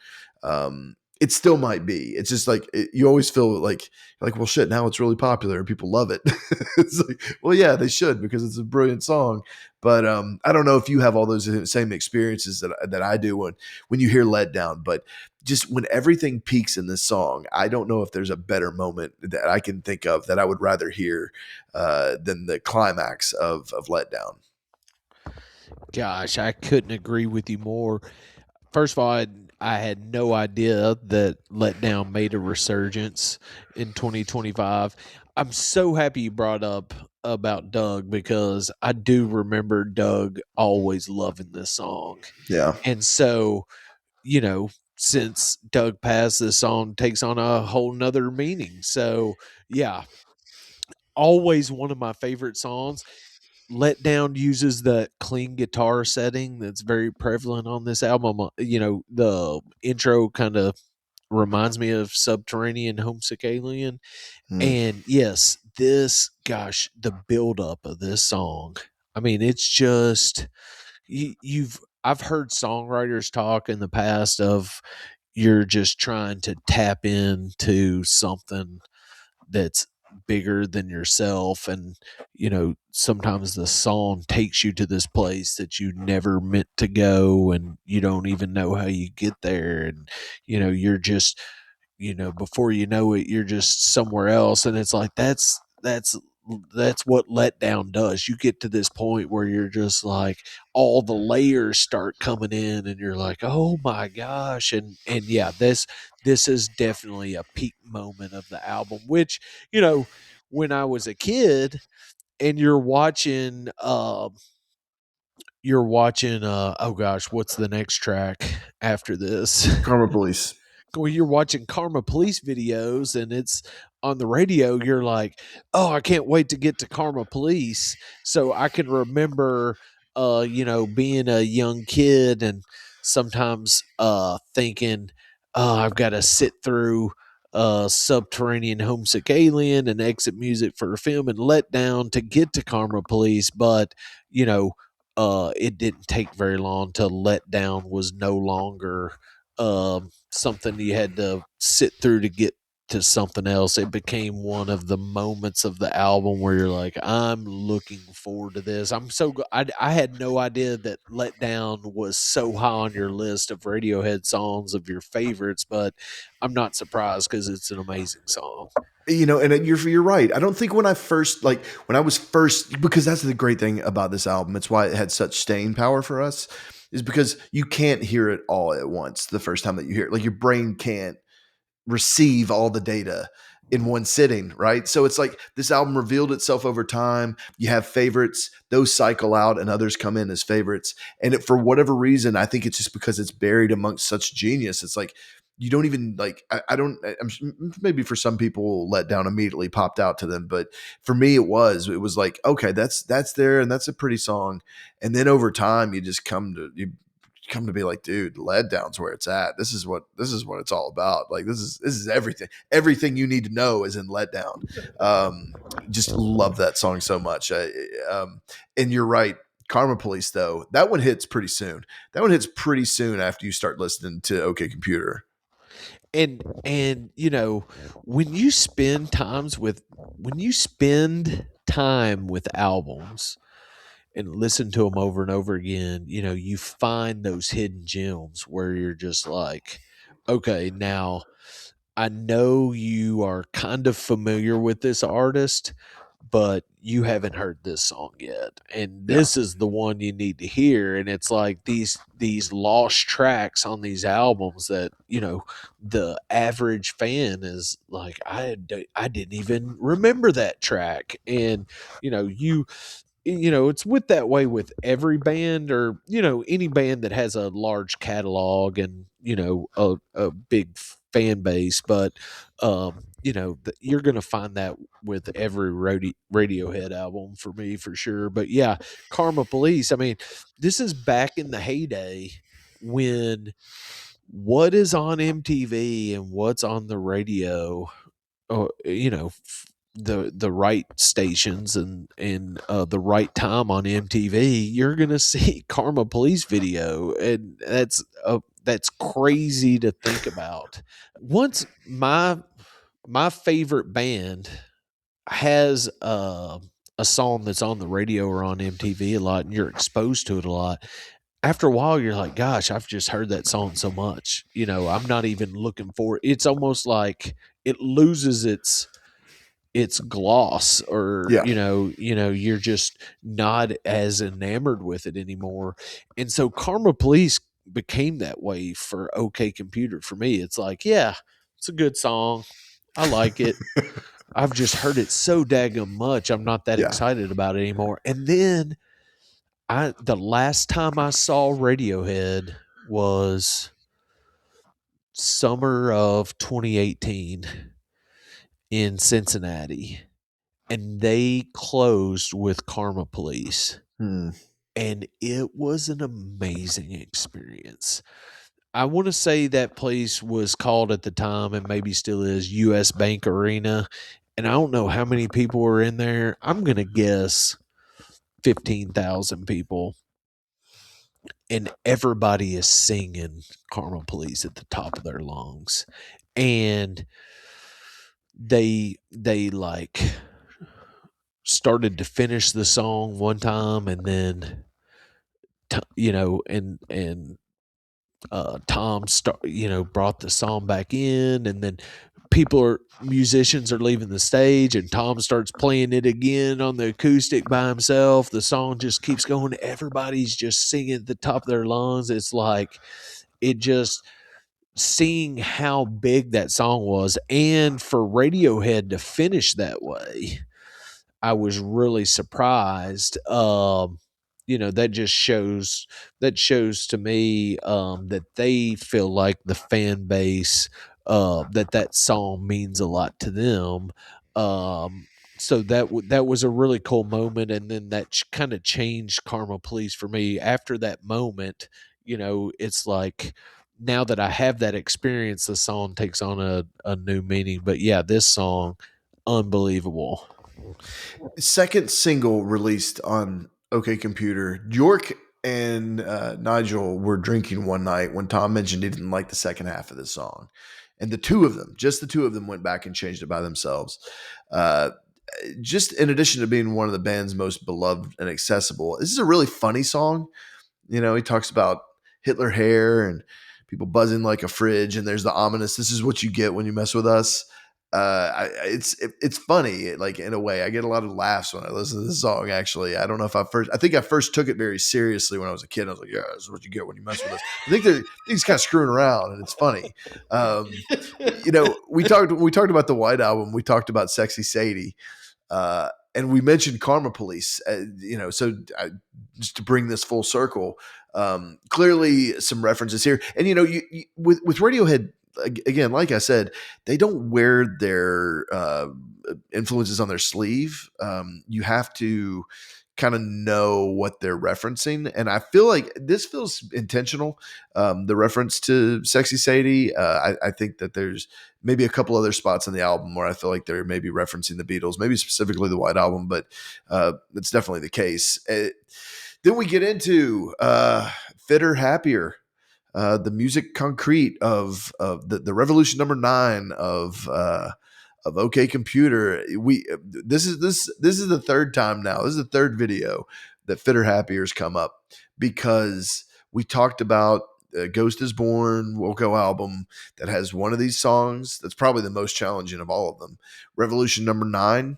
It still might be. It's just like you always feel like, well, shit, now it's really popular and people love it. It's like, well, yeah, they should because it's a brilliant song. But I don't know if you have all those same experiences that I do when you hear Let Down. But just when everything peaks in this song, I don't know if there's a better moment that I can think of that I would rather hear than the climax of Let Down. Gosh, I couldn't agree with you more. First of all, I had no idea that Letdown made a resurgence in 2025. I'm so happy you brought up about Doug because I do remember Doug always loving this song. Yeah. And so, you know, since Doug passed, this song takes on a whole nother meaning. So, yeah, always one of my favorite songs. Let Down uses the clean guitar setting that's very prevalent on this album. The intro kind of reminds me of Subterranean Homesick Alien. Hmm. And yes, the buildup of this song. I mean, it's just I've heard songwriters talk in the past of you're just trying to tap into something that's bigger than yourself, and sometimes the song takes you to this place that you never meant to go and you don't even know how you get there, and you're just before you know it you're just somewhere else, and it's like that's what letdown does. You get to this point where you're just like all the layers start coming in and you're like, oh my gosh. And yeah, this is definitely a peak moment of the album, which when I was a kid and you're watching oh gosh, what's the next track after this? Karma Police. When you're watching Karma Police videos and it's on the radio, you're like, oh, I can't wait to get to Karma Police. So I can remember, being a young kid and sometimes thinking, oh, I've got to sit through Subterranean Homesick Alien and Exit Music for a Film and Let Down to get to Karma Police. But, it didn't take very long till Let Down was no longer something you had to sit through to get to something else. It became one of the moments of the album where you're like, I'm looking forward to this. I had no idea that Let Down was so high on your list of Radiohead songs of your favorites, but I'm not surprised because it's an amazing song. And you're right. I don't think when I was first, because that's the great thing about this album. It's why it had such staying power for us, is because you can't hear it all at once the first time that you hear it. Like your brain can't receive all the data in one sitting, right? So it's like this album revealed itself over time. You have favorites, those cycle out and others come in as favorites. And for whatever reason, I think it's just because it's buried amongst such genius. It's like you don't even like, I don't, maybe for some people Let Down immediately popped out to them. But for me, it was like, okay, that's there and that's a pretty song. And then over time, you come to be like, dude, Let Down's where it's at. This is what it's all about. Like this is everything you need to know is in Let Down. Um, just love that song so much. And you're right. Karma Police, though, that one hits pretty soon. That one hits pretty soon after you start listening to OK Computer. And when you spend time with albums and listen to them over and over again, you find those hidden gems where you're just like, okay, now I know you are kind of familiar with this artist, but you haven't heard this song yet, and Yeah. this is the one you need to hear. And it's like these lost tracks on these albums that the average fan is like, I didn't even remember that track. And it's with that way with every band, or any band that has a large catalog and a big fan base. But you're gonna find that with every Radiohead album for me, for sure. But yeah, Karma Police, I mean, this is back in the heyday when what is on MTV and what's on the radio, the right stations and the right time on MTV, you're gonna see Karma Police video, and that's crazy to think about. Once my favorite band has a song that's on the radio or on MTV a lot, and you're exposed to it a lot, after a while you're like, gosh, I've just heard that song so much. I'm not even looking for it. It's almost like it loses its gloss, or Yeah. you're just not as enamored with it anymore. And so Karma Police became that way for OK Computer for me. It's like, yeah, it's a good song, I like it, I've just heard it so daggum much, I'm not that Yeah. excited about it anymore. And then the last time I saw Radiohead was summer of 2018 in Cincinnati, and they closed with Karma Police, Hmm. and it was an amazing experience. I want to say that place was called at the time, and maybe still is, US Bank Arena, and I don't know how many people were in there. I'm going to guess 15,000 people, and everybody is singing Karma Police at the top of their lungs. And they like started to finish the song one time, and then Tom brought the song back in, and then musicians are leaving the stage, and Tom starts playing it again on the acoustic by himself. The song just keeps going. Everybody's just singing at the top of their lungs. It's like, it just, seeing how big that song was, and for Radiohead to finish that way, I was really surprised. That shows to me that they feel like the fan base, that song means a lot to them. Um, so that was a really cool moment, and then that kind of changed Karma Police for me. After that moment, it's like, now that I have that experience, the song takes on a new meaning. But yeah, this song, unbelievable. Second single released on OK Computer. York and Nigel were drinking one night when Tom mentioned he didn't like the second half of the song. And the two of them, just the two of them, went back and changed it by themselves. Uh, just in addition to being one of the band's most beloved and accessible, this is a really funny song. He talks about Hitler hair and people buzzing like a fridge, and there's the ominous, "This is what you get when you mess with us." It's funny, like, in a way. I get a lot of laughs when I listen to this song. Actually, I think I first took it very seriously when I was a kid. I was like, "Yeah, this is what you get when you mess with us." I think he's kind of screwing around, and it's funny. We talked about the White Album. We talked about Sexy Sadie. And we mentioned Karma Police, just to bring this full circle, clearly some references here. And, with Radiohead, again, like I said, they don't wear their influences on their sleeve. You have to kind of know what they're referencing. And I feel like this feels intentional. The reference to Sexy Sadie. I think that there's maybe a couple other spots on the album where I feel like they're maybe referencing the Beatles, maybe specifically the White Album, but it's definitely the case. Then we get into Fitter Happier. The music concrete of the revolution number 9 of OK Computer. This is the third time now. This is the third video that Fitter Happier's come up because we talked about Ghost is Born, Wilco album that has one of these songs that's probably the most challenging of all of them. Revolution number 9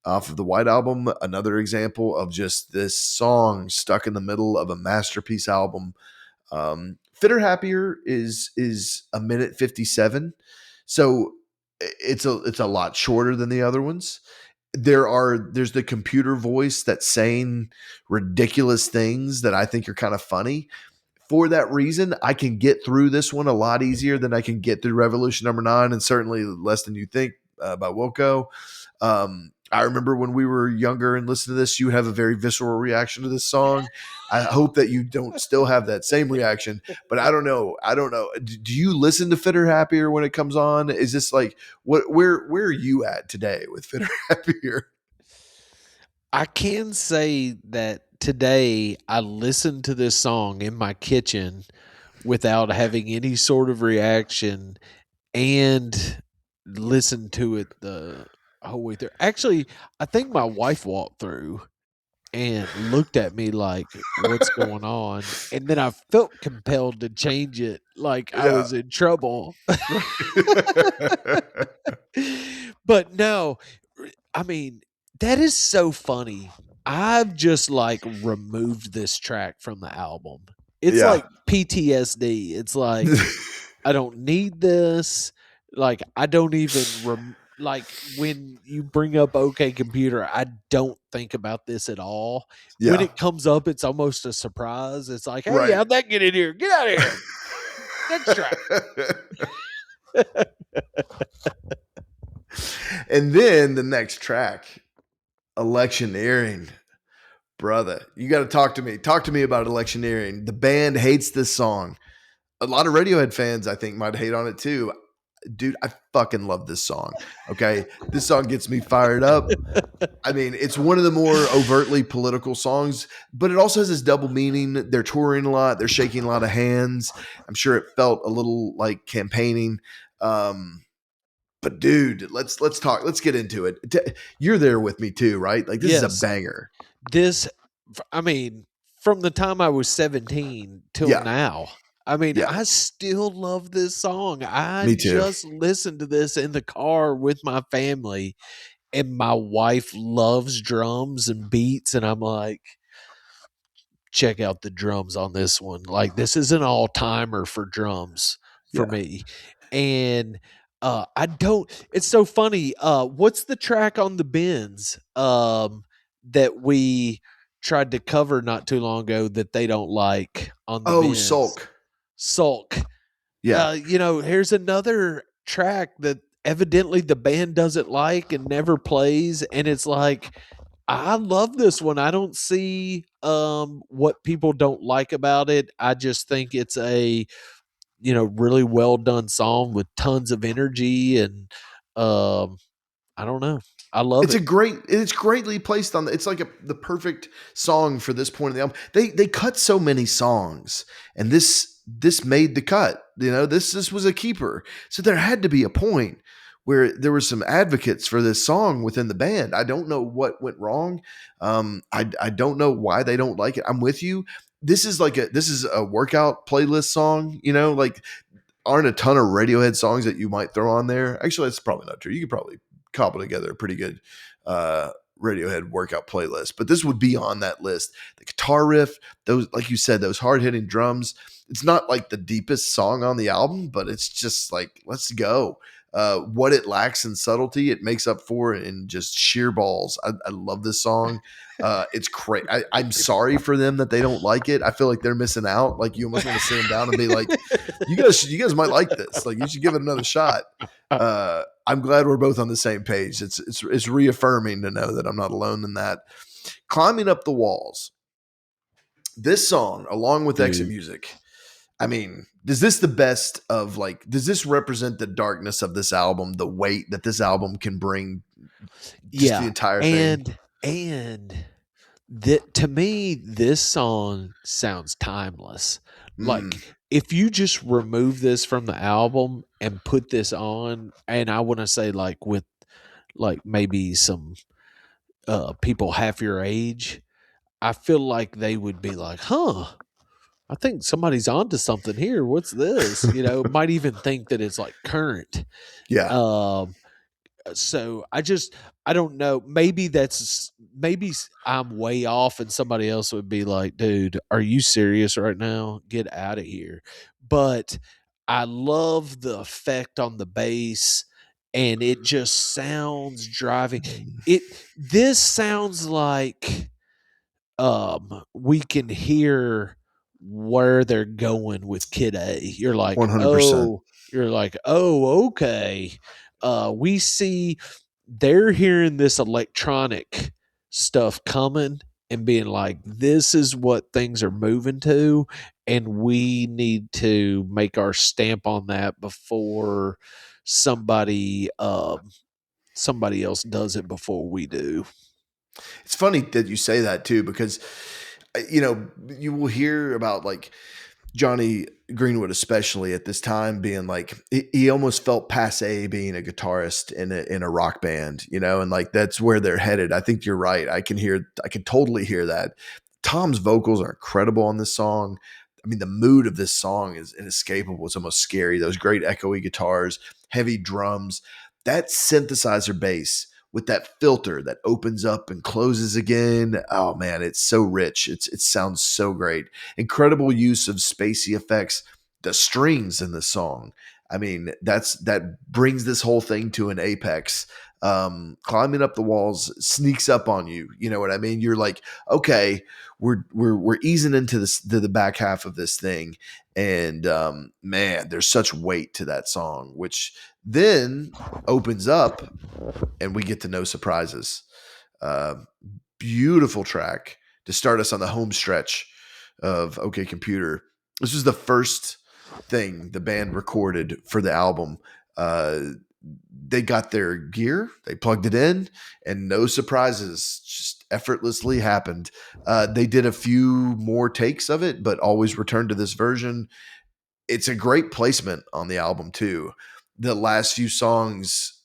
off of the White Album, another example of just this song stuck in the middle of a masterpiece album. Fitter Happier is a minute 57, so it's a lot shorter than the other ones. There's the computer voice that's saying ridiculous things that I think are kind of funny. For that reason, I can get through this one a lot easier than I can get through Revolution number 9, and certainly less than you think by Wilco. I remember when we were younger and listened to this, you would have a very visceral reaction to this song. I hope that you don't still have that same reaction, but I don't know. I don't know. Do you listen to Fitter Happier when it comes on? Is this like where are you at today with Fitter Happier? I can say that today I listened to this song in my kitchen without having any sort of reaction and listened to it the whole way through. Actually, I think my wife walked through and looked at me like, "What's going on?" And then I felt compelled to change it like I Yeah. was in trouble. But no, I mean, that is so funny. I've just like removed this track from the album. It's Yeah. like PTSD. It's like I don't need this. Like I don't even like when you bring up OK Computer, I don't think about this at all. When Yeah. it comes up, it's almost a surprise. It's like, hey, Right. how'd that get in here? Get out of here. Next track. And then the next track, Electioneering. Brother, you got to talk to me. Talk to me about Electioneering. The band hates this song. A lot of Radiohead fans, I think, might hate on it too. Dude, I fucking love this song. Okay. This song gets me fired up. I mean, it's one of the more overtly political songs, but it also has this double meaning. They're touring a lot, they're shaking a lot of hands. I'm sure it felt a little like campaigning. But dude, let's talk. Let's get into it. You're there with me too, right? Like this is a Yes. banger. This, I mean, from the time I was 17 till Yeah. now, I mean, Yeah. I still love this song. I Me too. just listened to this in the car with my family, and my wife loves drums and beats, and I'm like, check out the drums on this one. Like, this is an all timer for drums for Yeah. me. And I don't, it's so funny. What's the track on the bins that we tried to cover not too long ago that they don't like on the Oh, bins? Sulk. Sulk. Yeah. Here's another track that evidently the band doesn't like and never plays. And it's like, I love this one. I don't see what people don't like about it. I just think it's a really well done song with tons of energy and um I don't know. I love it. It's greatly placed on it's like the perfect song for this point of the album. They cut so many songs, and this made the cut. This was a keeper. So there had to be a point where there were some advocates for this song within the band. I don't know what went wrong. I don't know why they don't like it. I'm with you. This is a workout playlist song, like aren't a ton of Radiohead songs that you might throw on there. Actually, that's probably not true. You could probably cobble together a pretty good Radiohead workout playlist, but this would be on that list. The guitar riff, those, like you said, those hard hitting drums. It's not like the deepest song on the album, but it's just like, let's go. What it lacks in subtlety, it makes up for in just sheer balls. I love this song. It's great. I'm sorry for them that they don't like it. I feel like they're missing out. Like you almost want to sit them down and be like, you guys might like this. Like you should give it another shot. I'm glad we're both on the same page. It's reaffirming to know that I'm not alone in that. Climbing Up the Walls. This song, along with Exit Dude. Music, I mean, is this the best of like, does this represent the darkness of this album, the weight that this album can bring, just the Yeah. entire thing? And that, to me, this song sounds timeless. Mm, Like, if you just remove this from the album and put this on, and I want to say, like, with like maybe some people half your age, I feel like they would be like, huh, I think somebody's onto something here. What's this? Might even think that it's like current. yeah. Um, so I don't know. Maybe I'm way off, and somebody else would be like, "Dude, are you serious right now? Get out of here!" But I love the effect on the bass, and it just sounds driving. It This sounds like we can hear where they're going with Kid A. 100%. You're like, oh, okay. We see they're hearing this electronic stuff coming and being like, this is what things are moving to, and we need to make our stamp on that before somebody somebody else does it before we do. It's funny that you say that too, because, you will hear about like Johnny Greenwood, especially at this time, being like he almost felt passe being a guitarist in a rock band, and like that's where they're headed. I think you're right. I can totally hear that. Tom's vocals are incredible on this song. I mean, the mood of this song is inescapable. It's almost scary. Those great echoey guitars, heavy drums, that synthesizer bass with that filter that opens up and closes again. Oh man, it's so rich. It sounds so great. Incredible use of spacey effects. The strings in the song. I mean, that brings this whole thing to an apex. Climbing Up the Walls sneaks up on you. You know what I mean? You're like, okay, we're easing into this to the back half of this thing, and man, there's such weight to that song, which then opens up and we get to No Surprises. Uh, Beautiful track to start us on the home stretch of OK Computer. This was the first thing the band recorded for the album. Uh, they got their gear, they plugged it in, and No Surprises just effortlessly happened. They did a few more takes of it, but always returned to this version. It's a great placement on the album too. The last few songs,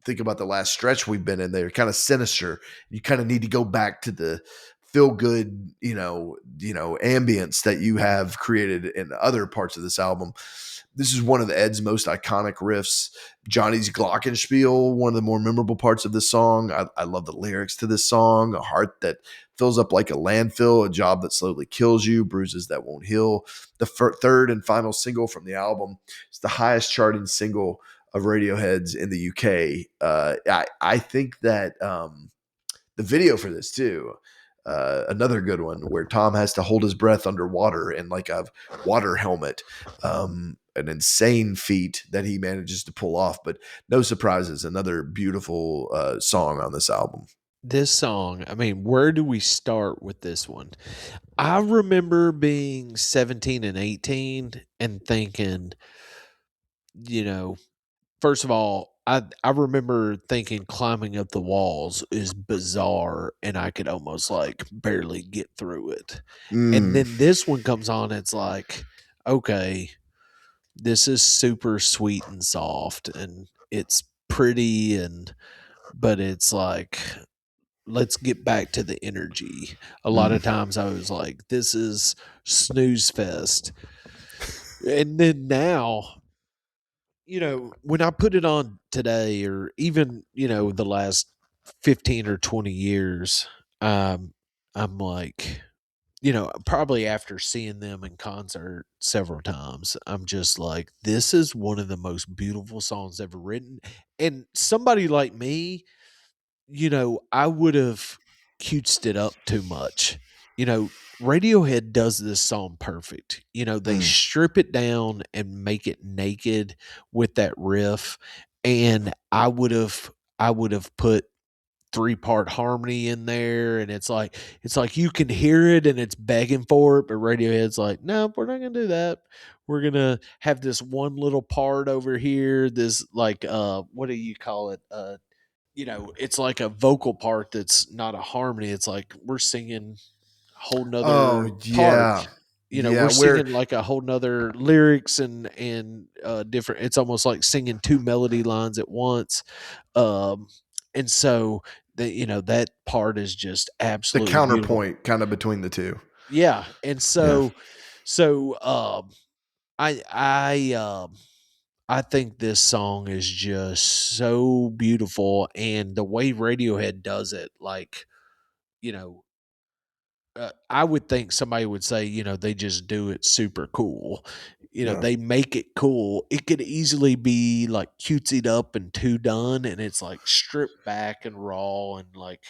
think about the last stretch we've been in. They're kind of sinister. You kind of need to go back to the feel good, ambience that you have created in other parts of this album. This is one of Ed's most iconic riffs. Johnny's glockenspiel, one of the more memorable parts of this song. I love the lyrics to this song. A heart that fills up like a landfill, a job that slowly kills you, bruises that won't heal. The third and final single from the album. It's the highest charting single of Radiohead's in the UK. I think that the video for this too, another good one where Tom has to hold his breath underwater in like a water helmet. An insane feat that he manages to pull off, but No Surprises, another beautiful song on this album. This song, I mean, where do we start with this one? I remember being 17 and 18 and thinking, you know, first of all, I remember thinking Climbing Up the Walls is bizarre and I could almost like barely get through it. And Mm, then this one comes on, it's like, okay, this is super sweet and soft and it's pretty, and but it's like, let's get back to the energy. A lot mm, of times I was like, this is snooze fest. And then now, when I put it on today, or even, the last 15 or 20 years, I'm like, probably after seeing them in concert several times, I'm just like, this is one of the most beautiful songs ever written. And somebody like me, I would have cutesed it up too much. You know, Radiohead does this song perfect. They mm. strip it down and make it naked with that riff. And I would have put three-part harmony in there, and it's like you can hear it and it's begging for it, but Radiohead's like, "Nope, we're not gonna do that. We're gonna have this one little part over here, this like what do you call it? It's like a vocal part that's not a harmony. It's like we're singing a whole nother Oh part. yeah, We're yeah. Where singing like a whole nother lyrics and different. It's almost like singing two melody lines at once. Um, and so that part is just the absolutely beautiful. counterpoint kind of between the two. Yeah, and Yeah, so I think this song is just so beautiful, and the way Radiohead does it, like, you know, I would think somebody would say, they just do it super cool. yeah. They make it cool. It could easily be like cutesied up and too done, and it's like stripped back and raw, and like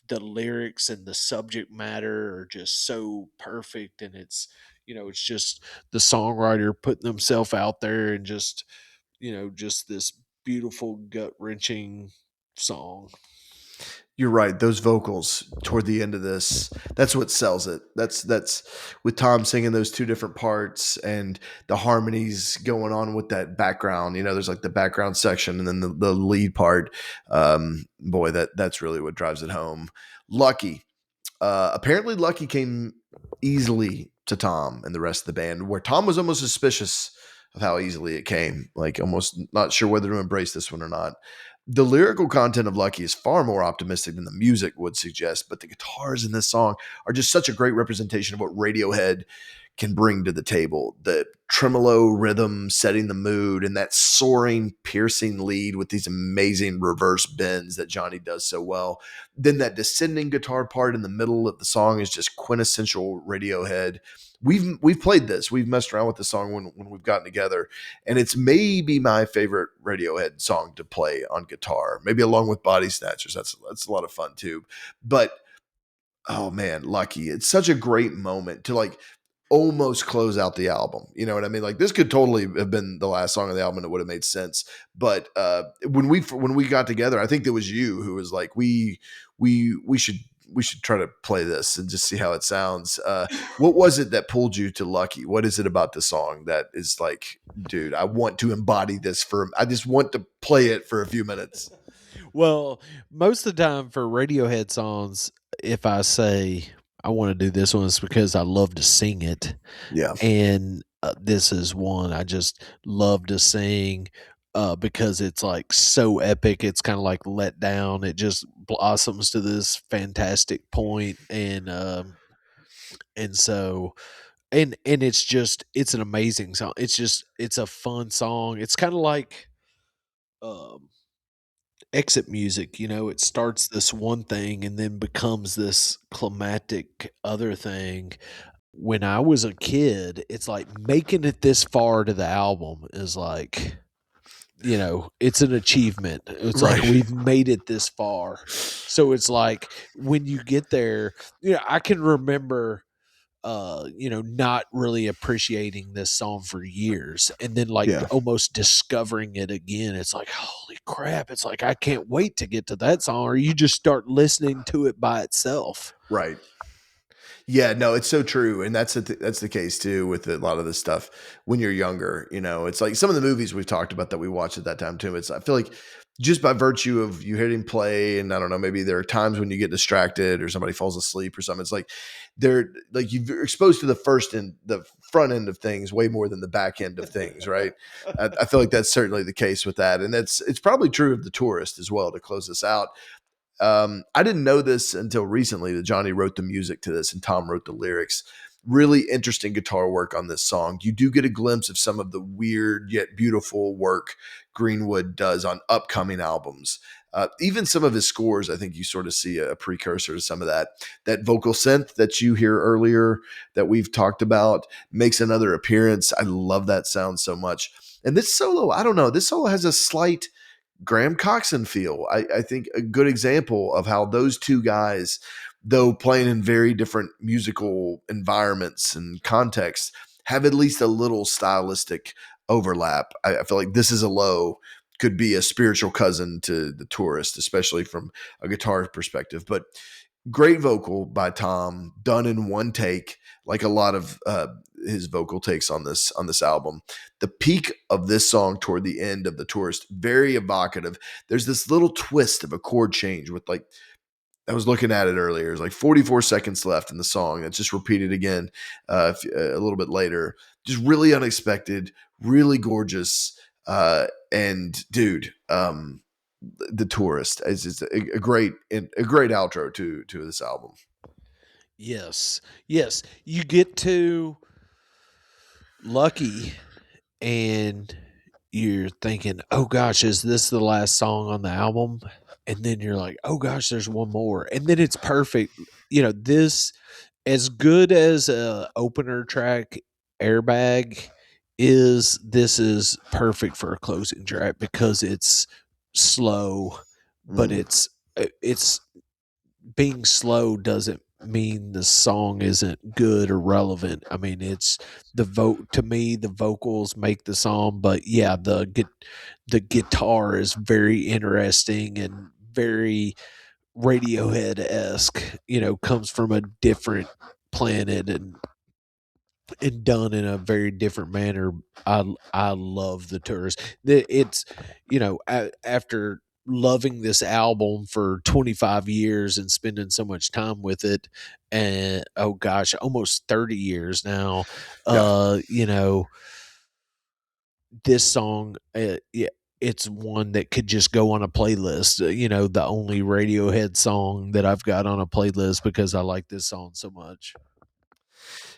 the lyrics and the subject matter are just so perfect, and it's just the songwriter putting themselves out there and just this beautiful gut wrenching song. You're right. Those vocals toward the end of this, that's what sells it. That's with Tom singing those two different parts and the harmonies going on with that background. There's like the background section and then the lead part. Boy, that's really what drives it home. Lucky. Apparently, Lucky came easily to Tom and the rest of the band, where Tom was almost suspicious of how easily it came, like almost not sure whether to embrace this one or not. The lyrical content of Lucky is far more optimistic than the music would suggest, but the guitars in this song are just such a great representation of what Radiohead can bring to the table. The tremolo rhythm setting the mood and that soaring, piercing lead with these amazing reverse bends that Johnny does so well. Then that descending guitar part in the middle of the song is just quintessential Radiohead. We've played this. We've messed around with the song when we've gotten together, and it's maybe my favorite Radiohead song to play on guitar. Maybe along with Body Snatchers. That's a lot of fun too. But oh man, Lucky. It's such a great moment to like almost close out the album. You know what I mean? Like this could totally have been the last song of the album and it would have made sense. But when we got together, I think it was you who was like, we should try to play this and just see how it sounds. What was it that pulled you to Lucky? What is it about the song that is like, dude, I want to embody this I just want to play it for a few minutes. Well, most of the time for Radiohead songs, if I say I want to do this one, it's because I love to sing it. Yeah. And this is one I just love to sing because it's like so epic. It's kind of like let down. It just blossoms to this fantastic point, and so and it's an amazing song. It's a fun song. It's kind of like um exit music, it starts this one thing and then becomes this climatic other thing. When I was a kid, it's like making it this far to the album is like, it's an achievement. It's like Right. we've made it this far. So it's like when you get there, I can remember not really appreciating this song for years and then like Yeah. almost discovering it again. It's like, holy crap. It's like I can't wait to get to that song, or you just start listening to it by itself. Right. Yeah, no, it's so true, and that's the case too with a lot of this stuff. When you're younger, it's like some of the movies we've talked about that we watched at that time too. I feel like just by virtue of you hitting play, and I don't know, maybe there are times when you get distracted or somebody falls asleep or something. It's like they're like you're exposed to the front end of things way more than the back end of things, right? I feel like that's certainly the case with that, and it's probably true of The Tourist as well. To close this out, I didn't know this until recently that Johnny wrote the music to this and Tom wrote the lyrics. Really interesting guitar work on this song. You do get a glimpse of some of the weird yet beautiful work Greenwood does on upcoming albums. Even some of his scores, I think you sort of see a precursor to some of that. That vocal synth that you hear earlier that we've talked about makes another appearance. I love that sound so much. And this solo, I don't know, this solo has a slight Graham Coxon feel. I think a good example of how those two guys, though playing in very different musical environments and contexts, have at least a little stylistic overlap. I feel like this is a low, could be a spiritual cousin to The Tourist, especially from a guitar perspective. But great vocal by Tom, done in one take, like a lot of his vocal takes on this album. The peak of this song toward the end of The Tourist, very evocative. There's this little twist of a chord change with like, I was looking at it earlier. There's like 44 seconds left in the song. It's just repeated again a little bit later. Just really unexpected, really gorgeous. And dude, The Tourist is a great outro to this album. Yes. Yes. You get to Lucky and you're thinking, "Oh gosh, is this the last song on the album?" And then you're like, "Oh gosh, there's one more." And then it's perfect. This, as good as a opener track, Airbag is, this is perfect for a closing track because it's slow, but Mm. it's being slow doesn't mean the song isn't good or relevant. I mean, it's the vote to me, the vocals make the song, but yeah, the guitar is very interesting and very Radiohead esque. Comes from a different planet and done in a very different manner. I love The Tourist. It's after loving this album for 25 years and spending so much time with it, and oh gosh, almost 30 years now. Yeah. This song, yeah, it's one that could just go on a playlist. The only Radiohead song that I've got on a playlist because I like this song so much.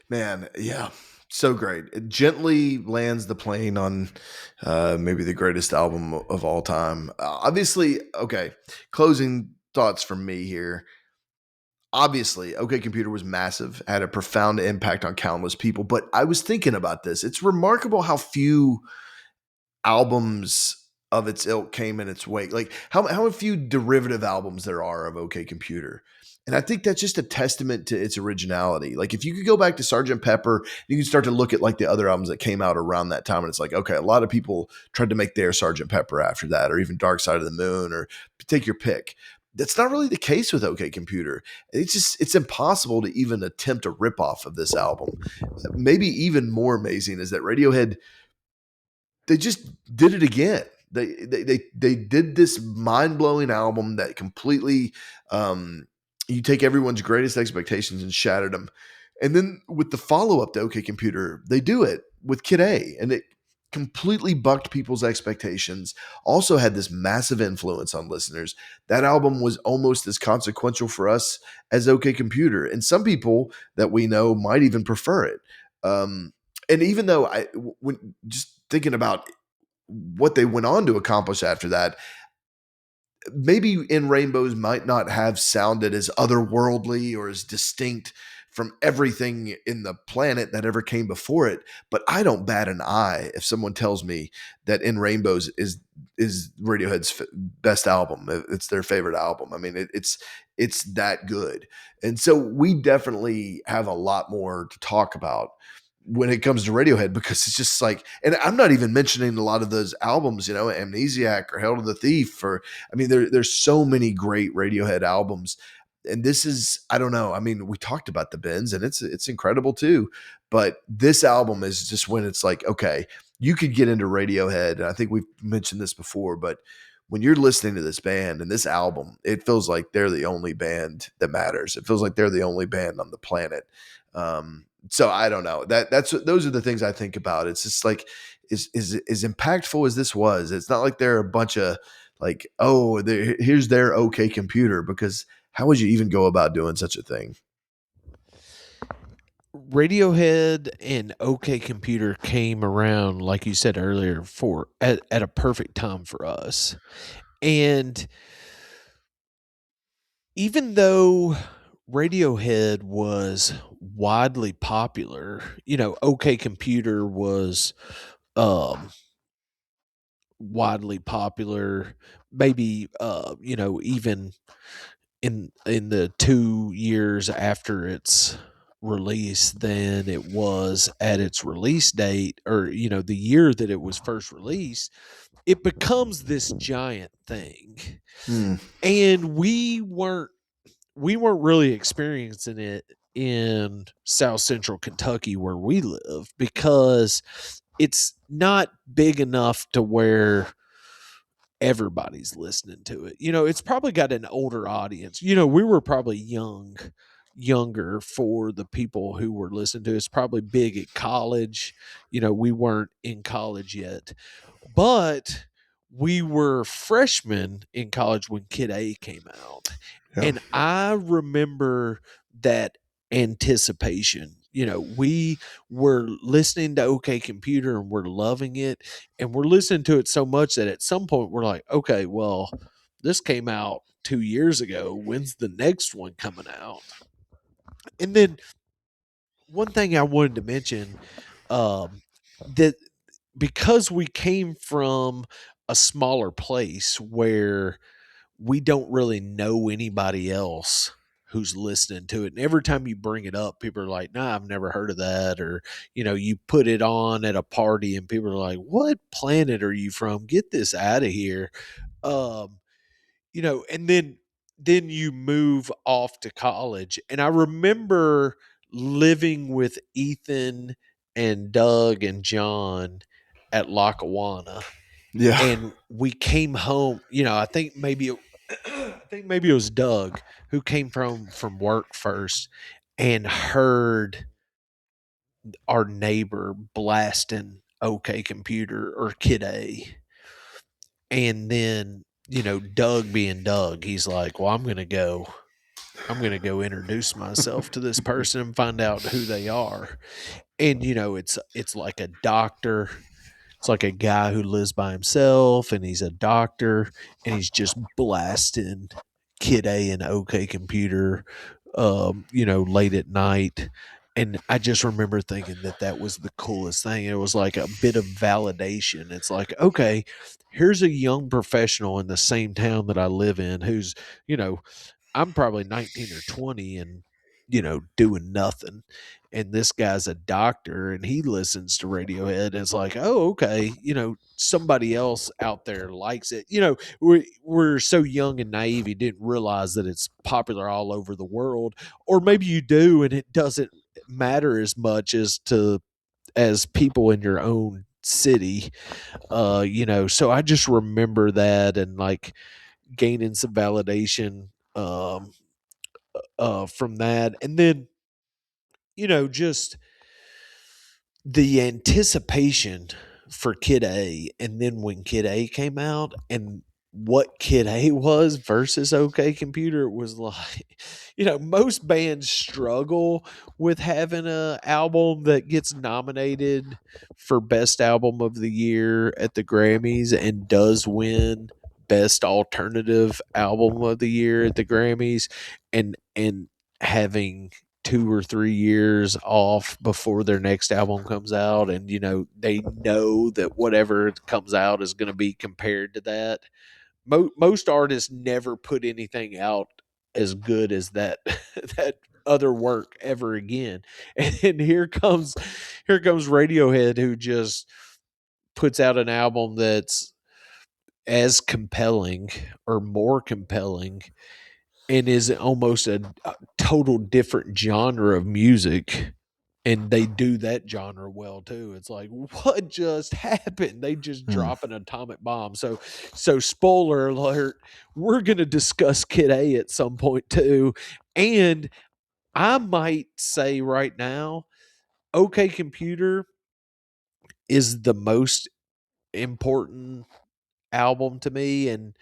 Man, yeah. So great. It gently lands the plane on maybe the greatest album of all time. Obviously, okay, closing thoughts from me here. Obviously, OK Computer was massive, had a profound impact on countless people. But I was thinking about this. It's remarkable how few albums of its ilk came in its wake. Like how few derivative albums there are of OK Computer. And I think that's just a testament to its originality. Like if you could go back to Sergeant Pepper, you can start to look at like the other albums that came out around that time, and it's like, okay, a lot of people tried to make their Sergeant Pepper after that, or even Dark Side of the Moon, or take your pick. That's not really the case with OK Computer. It's impossible to even attempt a ripoff of this album. Maybe even more amazing is that Radiohead, they just did it again. They did this mind blowing album that completely you take everyone's greatest expectations and shattered them. And then with the follow up to OK Computer, they do it with Kid A, and it completely bucked people's expectations. Also had this massive influence on listeners. That album was almost as consequential for us as OK Computer, and some people that we know might even prefer it. And even though when just thinking about what they went on to accomplish after that, maybe In Rainbows might not have sounded as otherworldly or as distinct from everything in the planet that ever came before it, but I don't bat an eye if someone tells me that In Rainbows is Radiohead's best album. It's their favorite album. I mean, it's that good. And so we definitely have a lot more to talk about when it comes to Radiohead, because it's just like, and I'm not even mentioning a lot of those albums, Amnesiac or Hail to the Thief, or I mean, there's so many great Radiohead albums. And this is, I don't know. I mean, we talked about the Bends, and it's incredible too. But this album is just when it's like, okay, you could get into Radiohead. And I think we've mentioned this before, but when you're listening to this band and this album, it feels like they're the only band that matters. It feels like they're the only band on the planet. So I don't know. Those are the things I think about. It's just like, as impactful as this was, it's not like they're a bunch of like, oh, here's their OK Computer, because how would you even go about doing such a thing? Radiohead and OK Computer came around, like you said earlier, for at a perfect time for us. And even though Radiohead was widely popular, OK Computer was um widely popular, maybe even in the 2 years after its release than it was at its release date, or the year that it was first released. it becomes this giant thing. Hmm. And we weren't really experiencing it in South Central Kentucky where we live, because it's not big enough to where everybody's listening to it. It's probably got an older audience. We were probably younger for the people who were listening to it. It's probably big at college. We weren't in college yet, but we were freshmen in college when Kid A came out. Yeah. And I remember that anticipation. We were listening to OK Computer and we're loving it. And we're listening to it so much that at some point we're like, okay, well, this came out 2 years ago. When's the next one coming out? And then one thing I wanted to mention, that because we came from a smaller place where we don't really know anybody else who's listening to it. And every time you bring it up, people are like, nah, I've never heard of that. Or, you put it on at a party and people are like, what planet are you from? Get this out of here. Um, and then you move off to college. And I remember living with Ethan and Doug and John at Lackawanna, Yeah. and we came home. I think maybe it was Doug who came from work first and heard our neighbor blasting OK Computer or Kid A. And then, Doug being Doug, he's like, well, I'm going to go introduce myself to this person and find out who they are. And it's like a doctor. It's like a guy who lives by himself and he's a doctor and he's just blasting Kid A and OK Computer, late at night. And I just remember thinking that that was the coolest thing. It was like a bit of validation. It's like, okay, here's a young professional in the same town that I live in who's, you know, I'm probably 19 or 20 and, doing nothing. And this guy's a doctor and he listens to Radiohead. And it's like, oh, okay, somebody else out there likes it. We're so young and naive, you didn't realize that it's popular all over the world. Or maybe you do and it doesn't matter as much as people in your own city. So I just remember that and like gaining some validation from that. And then, just the anticipation for Kid A. And then when Kid A came out and what Kid A was versus OK Computer, it was like, most bands struggle with having a album that gets nominated for best album of the year at the Grammys and does win best alternative album of the year at the Grammys, and having 2 or 3 years off before their next album comes out, and they know that whatever comes out is going to be compared to that. Most artists never put anything out as good as that that other work ever again. And here comes Radiohead, who just puts out an album that's as compelling or more compelling and is almost a total different genre of music, and they do that genre well too. It's like, what just happened? They just Hmm. drop an atomic bomb. So spoiler alert, we're going to discuss Kid A at some point too. And I might say right now, OK Computer is the most important album to me. And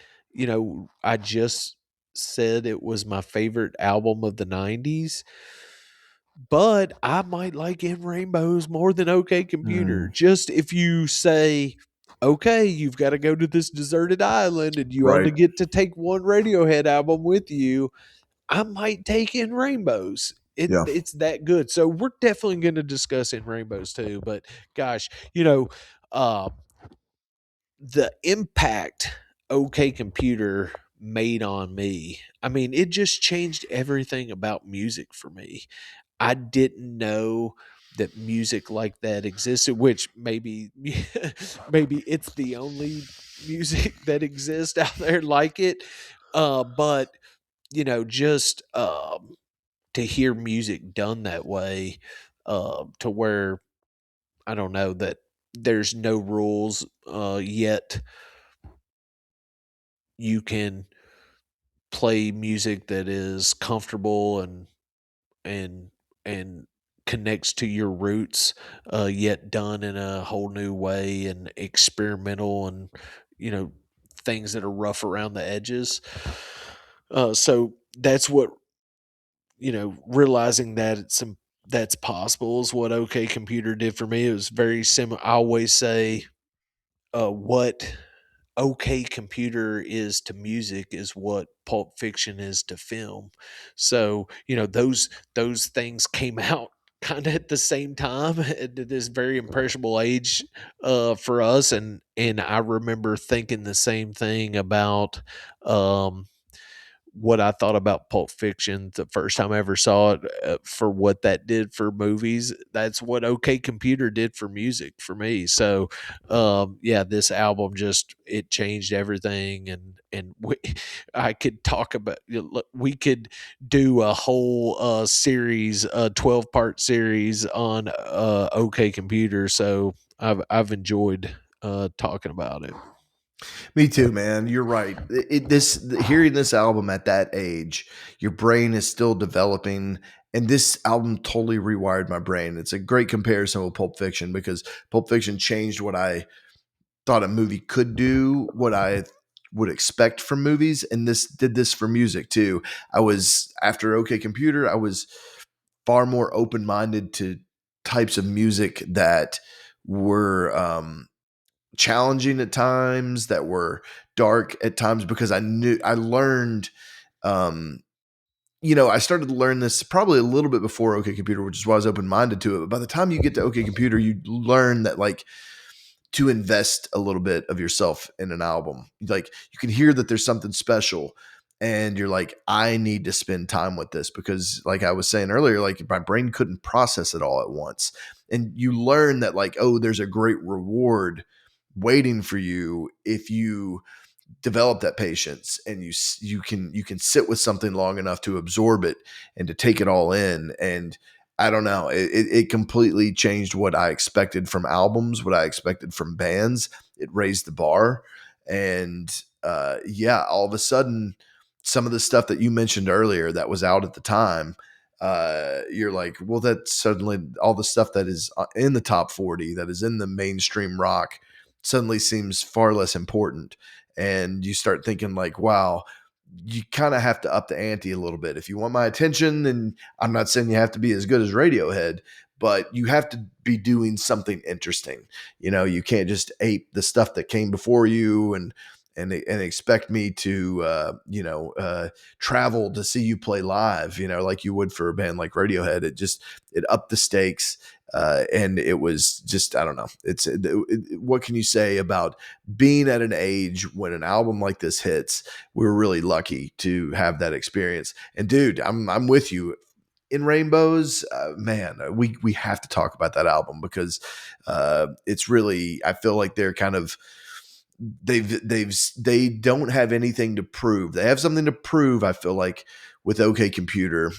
I just said it was my favorite album of the 90s, but I might like In Rainbows more than OK Computer. Hmm. Just if you say, okay, you've got to go to this deserted island and you Right. only get to take one Radiohead album with you, I might take In Rainbows. Yeah. It's that good. So we're definitely going to discuss In Rainbows too. But gosh, uh, the impact OK Computer made on me. I mean, it just changed everything about music for me. I didn't know that music like that existed, which maybe maybe it's the only music that exists out there like it. But just to hear music done that way, to where I don't know that there's no rules, yet you can play music that is comfortable and and connects to your roots, yet done in a whole new way and experimental, and you know things that are rough around the edges. So that's what, realizing that that's possible is what OK Computer did for me. It was very similar. I always say, what OK Computer is to music is what Pulp Fiction is to film. So, those things came out kind of at the same time at this very impressionable age, for us, and I remember thinking the same thing about, um what I thought about Pulp Fiction the first time I ever saw it, for what that did for movies. That's what OK Computer did for music for me. So, yeah, this album just it changed everything, and I could talk about. Look, we could do a whole series, a 12-part series on OK Computer. So I've enjoyed talking about it. Me too, man. You're right. Hearing this album at that age, your brain is still developing, and this album totally rewired my brain. It's a great comparison with Pulp Fiction because Pulp Fiction changed what I thought a movie could do, what I would expect from movies, and this did this for music too. I was after OK Computer, I was far more open minded to types of music that were challenging at times, that were dark at times, because I learned, um, I started to learn this probably a little bit before OK Computer, which is why I was open minded to it. But by the time you get to OK Computer, you learn that like to invest a little bit of yourself in an album. Like you can hear that there's something special, and you're like, I need to spend time with this because, like I was saying earlier, like my brain couldn't process it all at once. And you learn that, like, oh, there's a great reward waiting for you if you develop that patience, and you can sit with something long enough to absorb it and to take it all in. And I don't know, it completely changed what I expected from albums, what I expected from bands. It raised the bar. And yeah, all of a sudden, some of the stuff that you mentioned earlier that was out at the time, you're like, well, that's suddenly all the stuff that is in the top 40, that is in the mainstream rock, suddenly seems far less important. And you start thinking like, wow, you kind of have to up the ante a little bit if you want my attention. And I'm not saying you have to be as good as Radiohead, but you have to be doing something interesting. You can't just ape the stuff that came before you, and expect me to travel to see you play live, like you would for a band like Radiohead. It upped the stakes. And it was just, I don't know. What can you say about being at an age when an album like this hits? We were really lucky to have that experience. And dude, I'm with you. In Rainbows, man, we have to talk about that album because it's really, I feel like they're kind of, they don't have anything to prove. They have something to prove, I feel like, with OK Computer.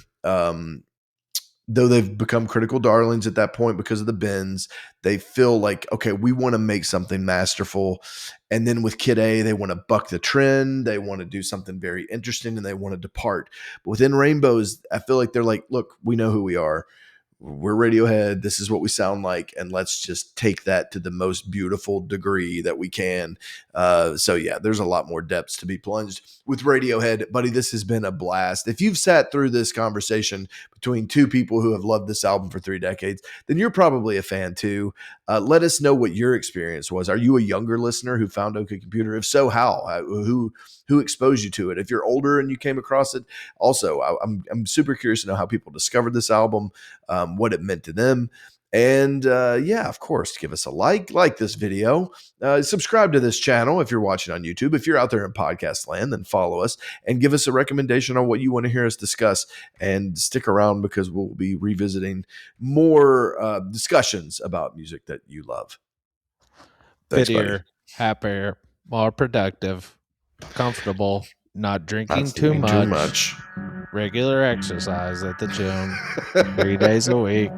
Though they've become critical darlings at that point because of the bins, they feel like, okay, we want to make something masterful. And then with Kid A, they want to buck the trend. They want to do something very interesting, and they want to depart. But within Rainbows, I feel like they're like, look, we know who we are. We're Radiohead. This is what we sound like, and let's just take that to the most beautiful degree that we can. So yeah, there's a lot more depths to be plunged with Radiohead, buddy. This has been a blast. If you've sat through this conversation between two people who have loved this album for 3 decades, then you're probably a fan too. Let us know what your experience was. Are you a younger listener who found OK Computer? If so, how? Who exposed you to it? If you're older and you came across it, also, I'm super curious to know how people discovered this album, what it meant to them. And yeah, of course, give us a like this video, subscribe to this channel if you're watching on YouTube. If you're out there in podcast land, then follow us and give us a recommendation on what you want to hear us discuss. And stick around because we'll be revisiting more discussions about music that you love. Thanks, buddy. Fittier, happier. more productive, comfortable, not drinking Not too doing too much, much. regular exercise at the gym 3 days a week.